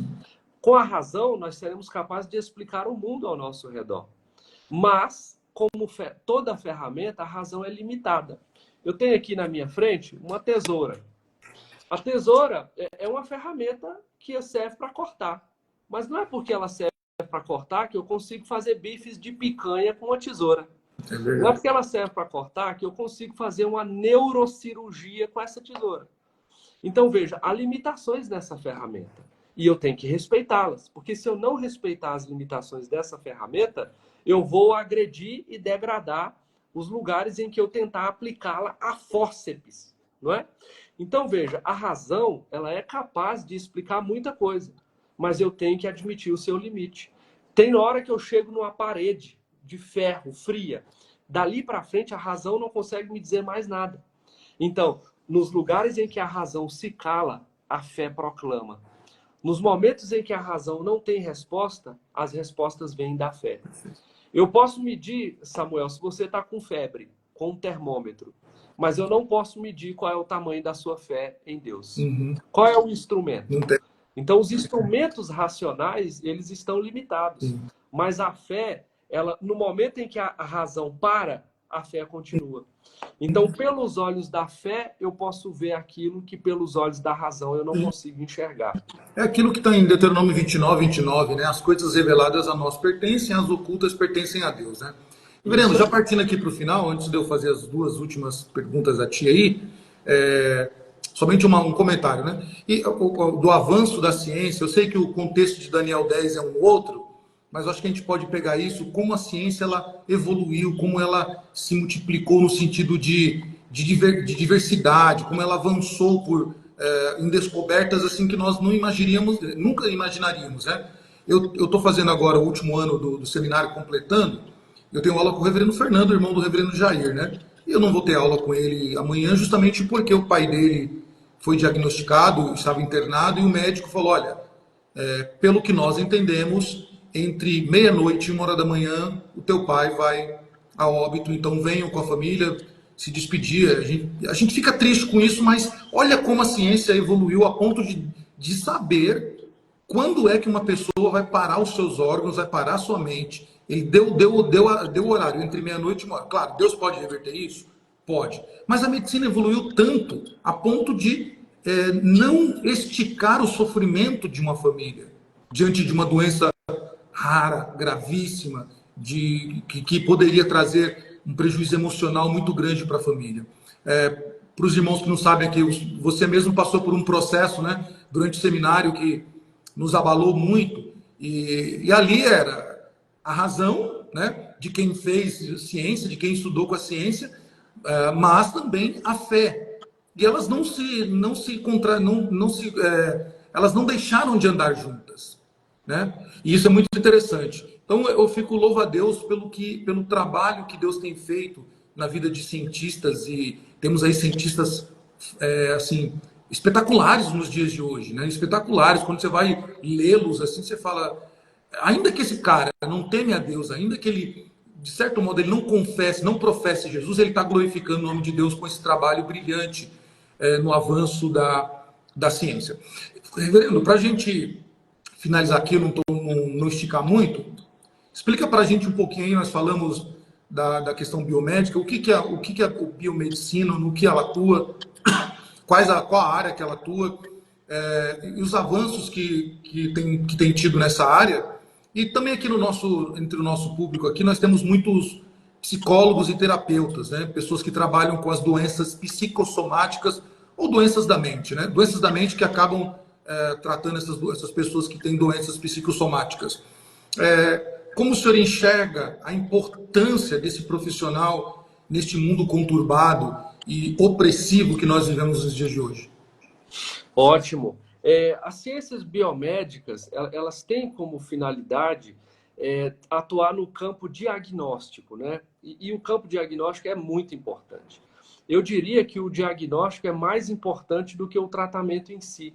Com a razão, nós seremos capazes de explicar o mundo ao nosso redor. Mas, como toda ferramenta, a razão é limitada. Eu tenho aqui na minha frente uma tesoura. A tesoura é uma ferramenta que serve para cortar. Mas não é porque ela serve para cortar que eu consigo fazer bifes de picanha com uma tesoura. Não é porque ela serve para cortar que eu consigo fazer uma neurocirurgia com essa tesoura. Então, veja, há limitações nessa ferramenta. E eu tenho que respeitá-las. Porque se eu não respeitar as limitações dessa ferramenta, eu vou agredir e degradar os lugares em que eu tentar aplicá-la a fórceps, não é? Então, veja, a razão, ela é capaz de explicar muita coisa, mas eu tenho que admitir o seu limite. Tem hora que eu chego numa parede de ferro, fria. Dali para frente, a razão não consegue me dizer mais nada. Então, nos lugares em que a razão se cala, a fé proclama. Nos momentos em que a razão não tem resposta, as respostas vêm da fé. Eu posso medir, Samuel, se você está com febre, com um termômetro, mas eu não posso medir qual é o tamanho da sua fé em Deus. Qual é o instrumento? Então, os instrumentos racionais, eles estão limitados. Mas a fé, ela, no momento em que a razão para, a fé continua. Então, pelos olhos da fé, eu posso ver aquilo que pelos olhos da razão eu não consigo enxergar. É aquilo que está em Deuteronômio 29, né? As coisas reveladas a nós pertencem, as ocultas pertencem a Deus, né? Veremos, já partindo aqui para o final, antes de eu fazer as duas últimas perguntas a ti aí, somente um comentário, né? E do avanço da ciência, eu sei que o contexto de Daniel 10 é um outro, mas eu acho que a gente pode pegar isso, como a ciência ela evoluiu, como ela se multiplicou no sentido de diversidade, como ela avançou em descobertas assim que nós não imaginaríamos, nunca imaginaríamos, né? Eu estou fazendo agora o último ano do seminário completando. Eu tenho aula com o reverendo Fernando, irmão do reverendo Jair, né? E eu não vou ter aula com ele amanhã justamente porque o pai dele foi diagnosticado, estava internado, e o médico falou, olha, pelo que nós entendemos, entre meia-noite e 1h da manhã, o teu pai vai a óbito, então venham com a família se despedir. A gente fica triste com isso, mas olha como a ciência evoluiu a ponto de saber quando é que uma pessoa vai parar os seus órgãos, vai parar a sua mente. Ele deu o horário entre meia-noite e 1h. Claro, Deus pode reverter isso? Pode. Mas a medicina evoluiu tanto a ponto de não esticar o sofrimento de uma família diante de uma doença rara, gravíssima, que poderia trazer um prejuízo emocional muito grande para a família. Para os irmãos que não sabem aqui, você mesmo passou por um processo, né, durante o seminário que nos abalou muito, e ali era a razão, né, de quem fez ciência, de quem estudou com a ciência, mas também a fé. E elas elas não deixaram de andar juntas, né? E isso é muito interessante. Então eu fico louvo a Deus pelo trabalho que Deus tem feito na vida de cientistas, e temos aí cientistas assim espetaculares nos dias de hoje, né? Espetaculares. Quando você vai lê-los assim, você fala, ainda que esse cara não teme a Deus, ainda que ele, de certo modo, ele não confesse, não professe Jesus, ele está glorificando o nome de Deus com esse trabalho brilhante no avanço da ciência. Reverendo, para a gente finalizar aqui, eu não esticar muito, explica para a gente um pouquinho aí, nós falamos da questão biomédica, o que é a biomedicina, no que ela atua, qual a área que ela atua, e os avanços que tem tido nessa área. E também aqui entre o nosso público aqui, nós temos muitos psicólogos e terapeutas, né? Pessoas que trabalham com as doenças psicossomáticas ou doenças da mente, né? Doenças da mente que acabam tratando essas pessoas que têm doenças psicossomáticas. Como o senhor enxerga a importância desse profissional neste mundo conturbado e opressivo que nós vivemos nos dias de hoje? Ótimo. As ciências biomédicas, elas têm como finalidade atuar no campo diagnóstico, né? E o campo diagnóstico é muito importante. Eu diria que o diagnóstico é mais importante do que o tratamento em si.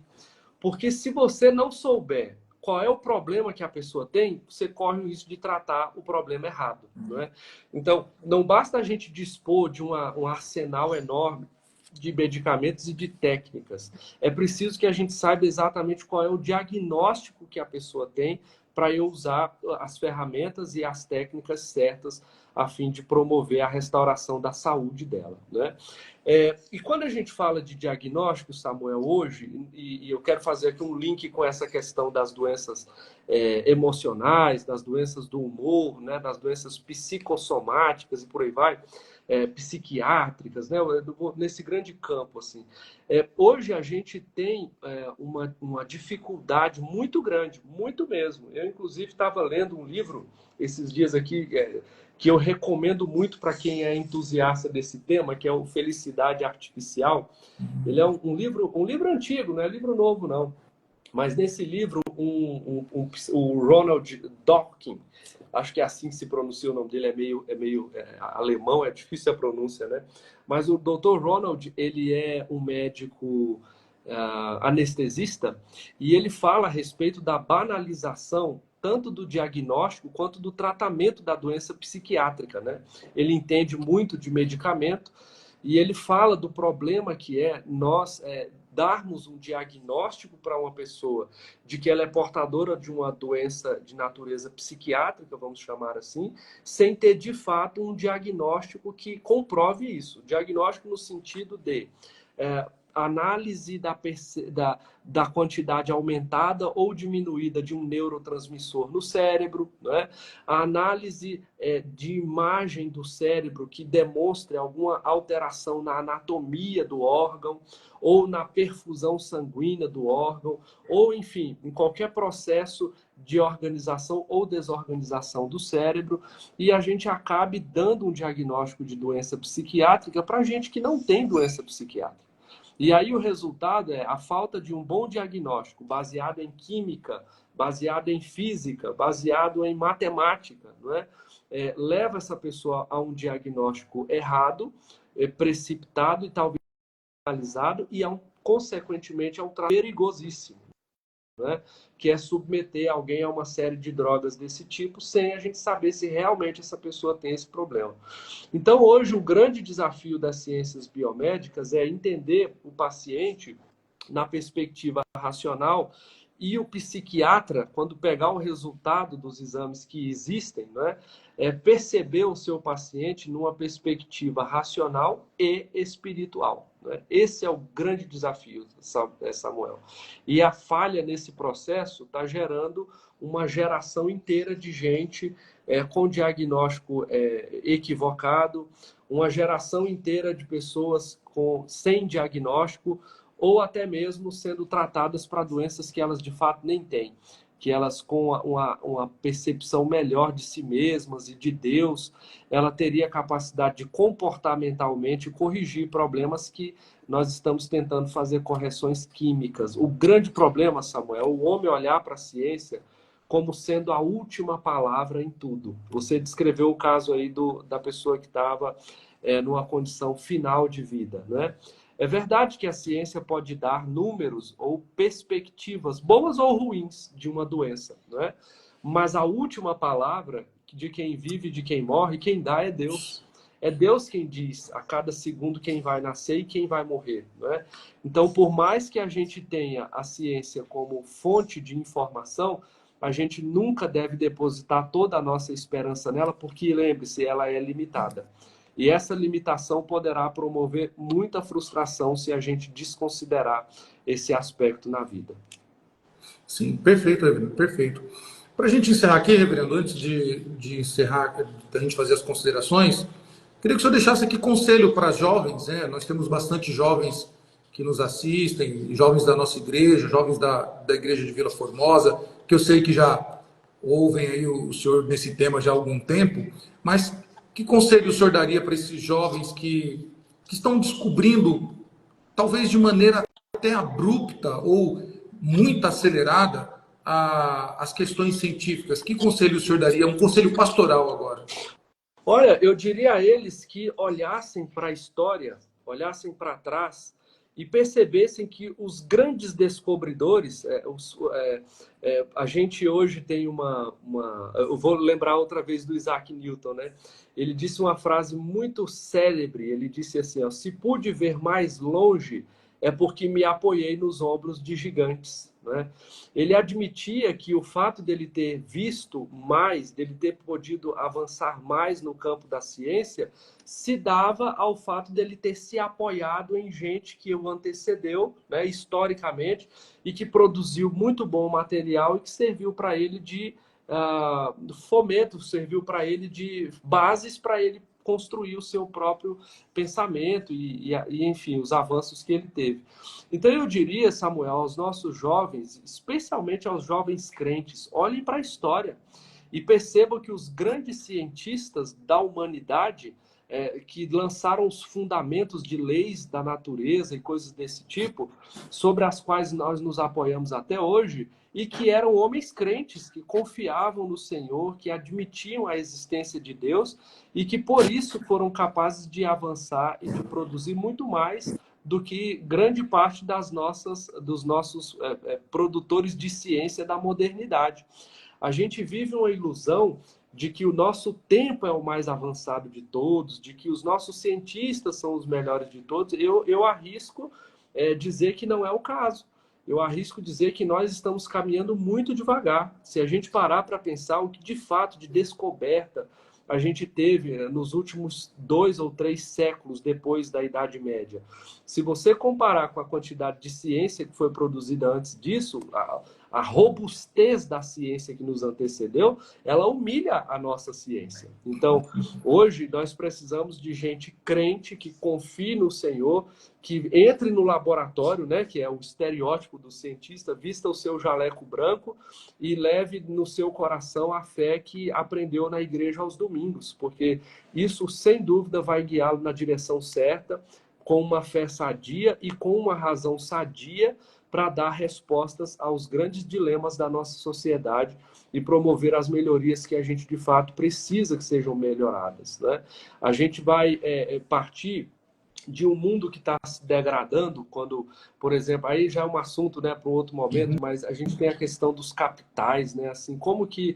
Porque se você não souber qual é o problema que a pessoa tem, você corre o risco de tratar o problema errado, não é? Então, não basta a gente dispor de um arsenal enorme de medicamentos e de técnicas. É preciso que a gente saiba exatamente qual é o diagnóstico que a pessoa tem para eu usar as ferramentas e as técnicas certas a fim de promover a restauração da saúde dela, né? E quando a gente fala de diagnóstico, Samuel, hoje, e eu quero fazer aqui um link com essa questão das doenças emocionais, das doenças do humor, né, das doenças psicossomáticas e por aí vai, psiquiátricas, né, nesse grande campo, assim. Hoje a gente tem uma dificuldade muito grande, muito mesmo. Eu, inclusive, estava lendo um livro esses dias aqui, que eu recomendo muito para quem é entusiasta desse tema, que é o Felicidade Artificial. Ele é um livro antigo, não é livro novo, não. Mas nesse livro, o Ronald Dworkin, acho que é assim que se pronuncia o nome dele, é meio alemão, é difícil a pronúncia, né? Mas o Dr. Ronald, ele é um médico anestesista e ele fala a respeito da banalização tanto do diagnóstico quanto do tratamento da doença psiquiátrica, né? Ele entende muito de medicamento e ele fala do problema que é nós darmos um diagnóstico para uma pessoa de que ela é portadora de uma doença de natureza psiquiátrica, vamos chamar assim, sem ter de fato um diagnóstico que comprove isso. Diagnóstico no sentido de análise da quantidade aumentada ou diminuída de um neurotransmissor no cérebro, né? A análise de imagem do cérebro que demonstre alguma alteração na anatomia do órgão ou na perfusão sanguínea do órgão, ou, enfim, em qualquer processo de organização ou desorganização do cérebro, e a gente acabe dando um diagnóstico de doença psiquiátrica para gente que não tem doença psiquiátrica. E aí o resultado é a falta de um bom diagnóstico baseado em química, baseado em física, baseado em matemática, não é? Leva essa pessoa a um diagnóstico errado, precipitado e talvez analisado e, consequentemente, a um tratamento perigosíssimo, né? Que é submeter alguém a uma série de drogas desse tipo sem a gente saber se realmente essa pessoa tem esse problema. Então, hoje, o grande desafio das ciências biomédicas é entender o paciente na perspectiva racional e o psiquiatra, quando pegar o resultado dos exames que existem, né, perceber o seu paciente numa perspectiva racional e espiritual. Né? Esse é o grande desafio, Samuel. E a falha nesse processo está gerando uma geração inteira de gente com diagnóstico equivocado, uma geração inteira de pessoas sem diagnóstico, ou até mesmo sendo tratadas para doenças que elas de fato nem têm, que elas com uma percepção melhor de si mesmas e de Deus, ela teria capacidade de comportamentalmente corrigir problemas que nós estamos tentando fazer correções químicas. O grande problema, Samuel, é o homem olhar para a ciência como sendo a última palavra em tudo. Você descreveu o caso aí da pessoa que estava numa condição final de vida, né? É verdade que a ciência pode dar números ou perspectivas, boas ou ruins, de uma doença, não é? Mas a última palavra de quem vive e de quem morre, quem dá é Deus. É Deus quem diz a cada segundo quem vai nascer e quem vai morrer, não é? Então, por mais que a gente tenha a ciência como fonte de informação, a gente nunca deve depositar toda a nossa esperança nela, porque, lembre-se, ela é limitada. E essa limitação poderá promover muita frustração se a gente desconsiderar esse aspecto na vida. Sim, perfeito, Reverendo, perfeito. Para a gente encerrar aqui, Reverendo, antes de encerrar, da gente fazer as considerações, queria que o senhor deixasse aqui conselho para jovens, né? Nós temos bastante jovens que nos assistem, jovens da nossa igreja, jovens da igreja de Vila Formosa, que eu sei que já ouvem aí o senhor nesse tema já há algum tempo, mas que conselho o senhor daria para esses jovens que estão descobrindo, talvez de maneira até abrupta ou muito acelerada às questões científicas. Que conselho o senhor daria? Um conselho pastoral agora. Olha, eu diria a eles que olhassem para a história, olhassem para trás e percebessem que os grandes descobridores, a gente hoje tem eu vou lembrar outra vez do Isaac Newton, né? Ele disse uma frase muito célebre, ele disse assim, ó, se pude ver mais longe, é porque me apoiei nos ombros de gigantes, né? Ele admitia que o fato dele ter visto mais, dele ter podido avançar mais no campo da ciência, se dava ao fato dele ter se apoiado em gente que o antecedeu, né, historicamente, e que produziu muito bom material e que serviu para ele de fomento, serviu para ele de bases para ele construir o seu próprio pensamento enfim, os avanços que ele teve. Então, eu diria, Samuel, aos nossos jovens, especialmente aos jovens crentes, olhem para a história e percebam que os grandes cientistas da humanidade que lançaram os fundamentos de leis da natureza e coisas desse tipo, sobre as quais nós nos apoiamos até hoje, e que eram homens crentes, que confiavam no Senhor, que admitiam a existência de Deus e que por isso foram capazes de avançar e de produzir muito mais do que grande parte dos nossos produtores de ciência da modernidade. A gente vive uma ilusão de que o nosso tempo é o mais avançado de todos, de que os nossos cientistas são os melhores de todos. Eu arrisco dizer que não é o caso. Eu arrisco dizer que nós estamos caminhando muito devagar. Se a gente parar para pensar o que de fato de descoberta a gente teve nos últimos 2 ou 3 séculos depois da Idade Média. Se você comparar com a quantidade de ciência que foi produzida antes disso, a robustez da ciência que nos antecedeu, ela humilha a nossa ciência. Então, hoje nós precisamos de gente crente que confie no Senhor, que entre no laboratório, né, que é o estereótipo do cientista, vista o seu jaleco branco e leve no seu coração a fé que aprendeu na igreja aos domingos, porque isso, sem dúvida, vai guiá-lo na direção certa, com uma fé sadia e com uma razão sadia para dar respostas aos grandes dilemas da nossa sociedade e promover as melhorias que a gente, de fato, precisa que sejam melhoradas, né? A gente vai partir de um mundo que está se degradando, quando, por exemplo, aí já é um assunto, né, para um outro momento, mas a gente tem a questão dos capitais, né, assim, como que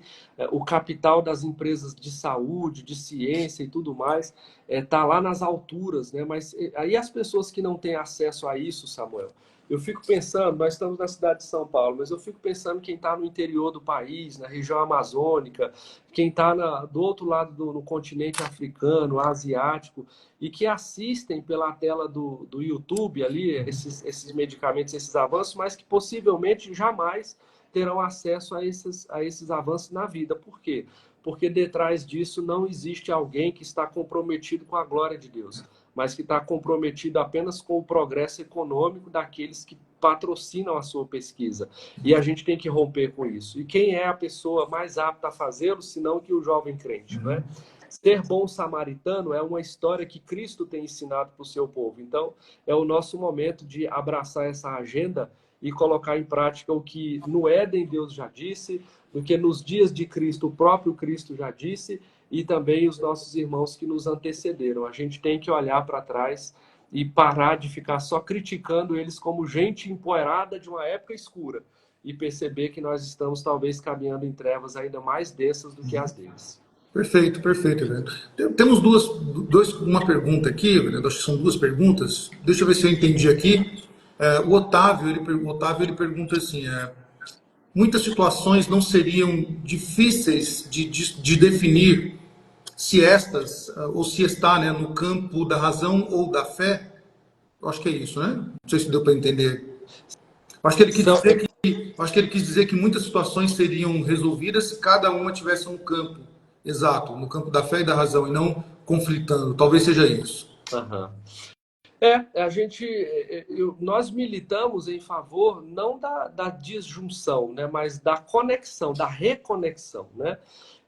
o capital das empresas de saúde, de ciência e tudo mais está lá nas alturas, né, mas aí as pessoas que não têm acesso a isso, Samuel, eu fico pensando, nós estamos na cidade de São Paulo, mas eu fico pensando quem está no interior do país, na região amazônica, quem está do outro lado no continente africano, asiático, e que assistem pela tela do YouTube ali, esses medicamentos, esses avanços, mas que possivelmente jamais terão acesso a esses avanços na vida. Por quê? Porque detrás disso não existe alguém que está comprometido com a glória de Deus, mas que está comprometido apenas com o progresso econômico daqueles que patrocinam a sua pesquisa. E a gente tem que romper com isso. E quem é a pessoa mais apta a fazê-lo, senão que o jovem crente, não é? Ser bom samaritano é uma história que Cristo tem ensinado para o seu povo. Então, é o nosso momento de abraçar essa agenda e colocar em prática o que no Éden Deus já disse, o que nos dias de Cristo o próprio Cristo já disse, e também os nossos irmãos que nos antecederam. A gente tem que olhar para trás e parar de ficar só criticando eles como gente empoeirada de uma época escura e perceber que nós estamos talvez caminhando em trevas ainda mais densas do que as deles. Perfeito, perfeito, Everton. Temos uma pergunta aqui, Everton, acho que são 2 perguntas. Deixa eu ver se eu entendi aqui. O Otávio, ele pergunta assim, muitas situações não seriam difíceis de definir se estas, ou se está, né, no campo da razão ou da fé? Eu acho que é isso, né? Não sei se deu para entender. Eu acho que ele quis dizer que muitas situações seriam resolvidas se cada uma tivesse um campo exato, no campo da fé e da razão, e não conflitando. Talvez seja isso. Uhum. Nós militamos em favor não da disjunção, né, mas da conexão, da reconexão, né?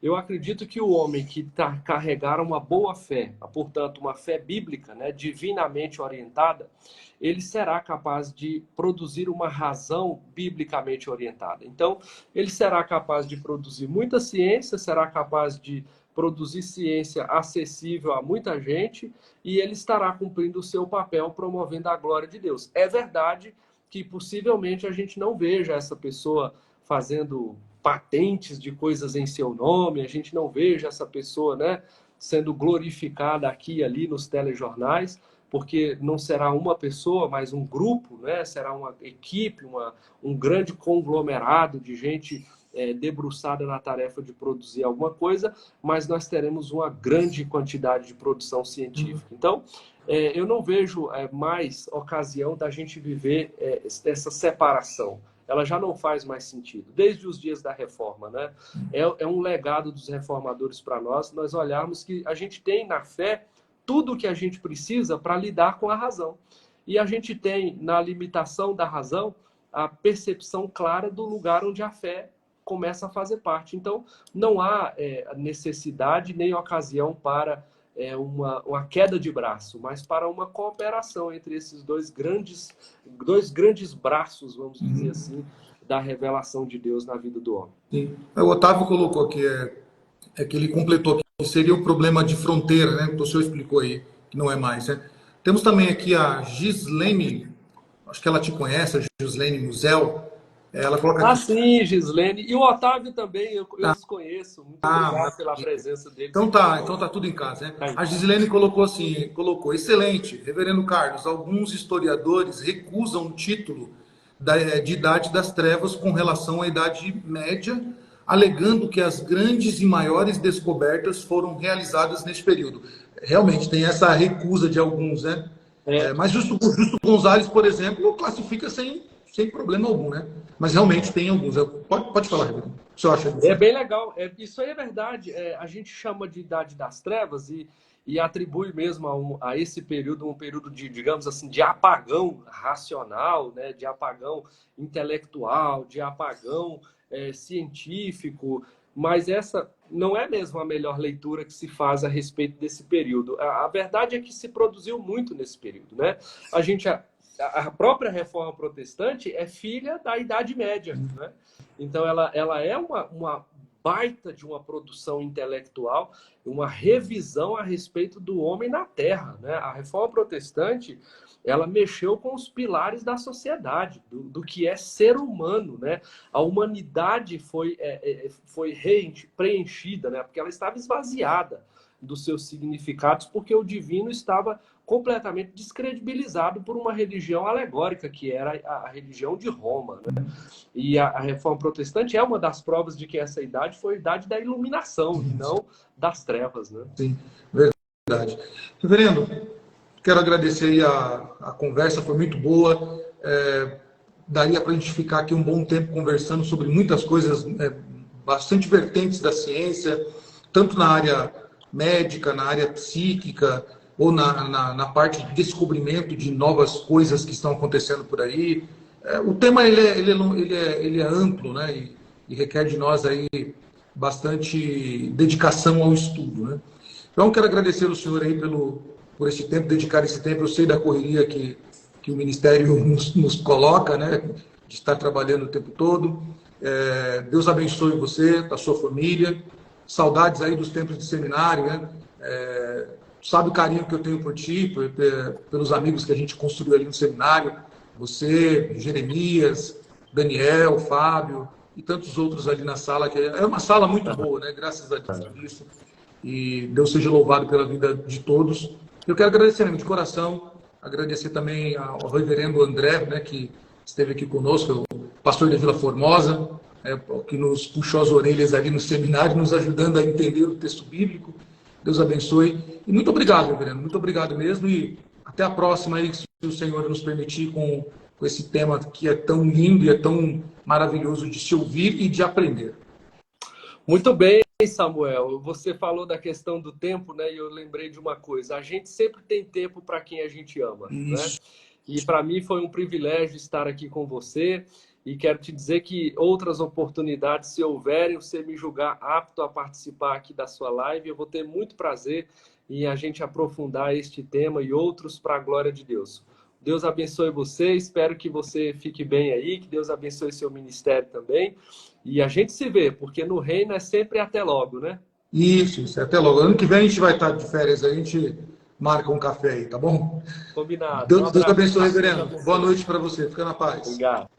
Eu acredito que o homem que carregar uma boa fé, portanto, uma fé bíblica, né, divinamente orientada, ele será capaz de produzir uma razão biblicamente orientada. Então, ele será capaz de produzir muita ciência, será capaz de produzir ciência acessível a muita gente e ele estará cumprindo o seu papel promovendo a glória de Deus. É verdade que possivelmente a gente não veja essa pessoa fazendo patentes de coisas em seu nome, a gente não veja essa pessoa, né, sendo glorificada aqui e ali nos telejornais, porque não será uma pessoa, mas um grupo, né, será uma equipe, um grande conglomerado de gente debruçada na tarefa de produzir alguma coisa, mas nós teremos uma grande quantidade de produção científica. Então, eu não vejo mais ocasião da gente viver essa separação. Ela já não faz mais sentido, desde os dias da reforma, né? É um legado dos reformadores para nós olharmos que a gente tem na fé tudo o que a gente precisa para lidar com a razão. E a gente tem, na limitação da razão, a percepção clara do lugar onde a fé começa a fazer parte. Então, não há necessidade nem ocasião para uma queda de braço, mas para uma cooperação entre esses dois grandes braços, vamos dizer assim, da revelação de Deus na vida do homem. Sim. O Otávio colocou aqui, que ele completou que seria o problema de fronteira, né? O senhor explicou aí, que não é mais, né? Temos também aqui a Gislene, acho que ela te conhece, a Gislene Musel. Ela coloca aqui. Sim, Gislene. E o Otávio também, eu os conheço. Muito obrigado pela presença deles. Então tá tudo em casa, né? A Gislene colocou assim, excelente, Reverendo Carlos, alguns historiadores recusam o título de Idade das Trevas com relação à Idade Média, alegando que as grandes e maiores descobertas foram realizadas nesse período. Realmente tem essa recusa de alguns, né? Mas Justo Gonzalez, por exemplo, classifica sem problema algum, né? Mas realmente tem alguns. Pode falar, Reverendo. O que você acha disso? É bem legal. Isso aí é verdade. A gente chama de Idade das Trevas e atribui mesmo a esse período um período de, digamos assim, de apagão racional, né? De apagão intelectual, de apagão científico. Mas essa não é mesmo a melhor leitura que se faz a respeito desse período. A verdade é que se produziu muito nesse período, né? A própria Reforma Protestante é filha da Idade Média, né? Então, ela é uma baita de uma produção intelectual, uma revisão a respeito do homem na Terra, né? A Reforma Protestante, ela mexeu com os pilares da sociedade, do que é ser humano, né? A humanidade foi preenchida, né? Porque ela estava esvaziada dos seus significados, porque o divino estava completamente descredibilizado por uma religião alegórica, que era a religião de Roma, né? E a Reforma Protestante é uma das provas de que essa idade foi a idade da iluminação, e não das trevas, né? Sim, verdade. Reverendo, quero agradecer aí a conversa, foi muito boa. Daria para a gente ficar aqui um bom tempo conversando sobre muitas coisas, bastante vertentes da ciência, tanto na área médica, na área psíquica, ou na parte de descobrimento de novas coisas que estão acontecendo por aí. O tema ele é amplo, né? E requer de nós aí bastante dedicação ao estudo, né? Então, quero agradecer ao senhor aí por esse tempo, dedicar esse tempo. Eu sei da correria que o Ministério nos coloca, né? De estar trabalhando o tempo todo. Deus abençoe você, a sua família. Saudades aí dos tempos de seminário, né? Sabe o carinho que eu tenho por ti, pelos amigos que a gente construiu ali no seminário. Você, Jeremias, Daniel, Fábio e tantos outros ali na sala. Que é uma sala muito boa, né? Graças a Deus por isso. E Deus seja louvado pela vida de todos. Eu quero agradecer de coração, agradecer também ao reverendo André, né, que esteve aqui conosco, o pastor da Vila Formosa, que nos puxou as orelhas ali no seminário, nos ajudando a entender o texto bíblico. Deus abençoe. E muito obrigado, reverendo, muito obrigado mesmo. E até a próxima, aí, se o Senhor nos permitir, com esse tema que é tão lindo e é tão maravilhoso de se ouvir e de aprender. Muito bem, Samuel. Você falou da questão do tempo, né? E eu lembrei de uma coisa. A gente sempre tem tempo para quem a gente ama, né? E para mim foi um privilégio estar aqui com você. E quero te dizer que outras oportunidades, se houverem, você me julgar apto a participar aqui da sua live, eu vou ter muito prazer em a gente aprofundar este tema e outros para a glória de Deus. Deus abençoe você, espero que você fique bem aí, que Deus abençoe seu ministério também. E a gente se vê, porque no reino é sempre até logo, né? Isso. Até logo. Ano que vem a gente vai estar de férias, a gente marca um café aí, tá bom? Combinado. Um Deus abraço. abençoe, Deus reverendo. Boa abençoe. noite para você. Fica na paz. Obrigado.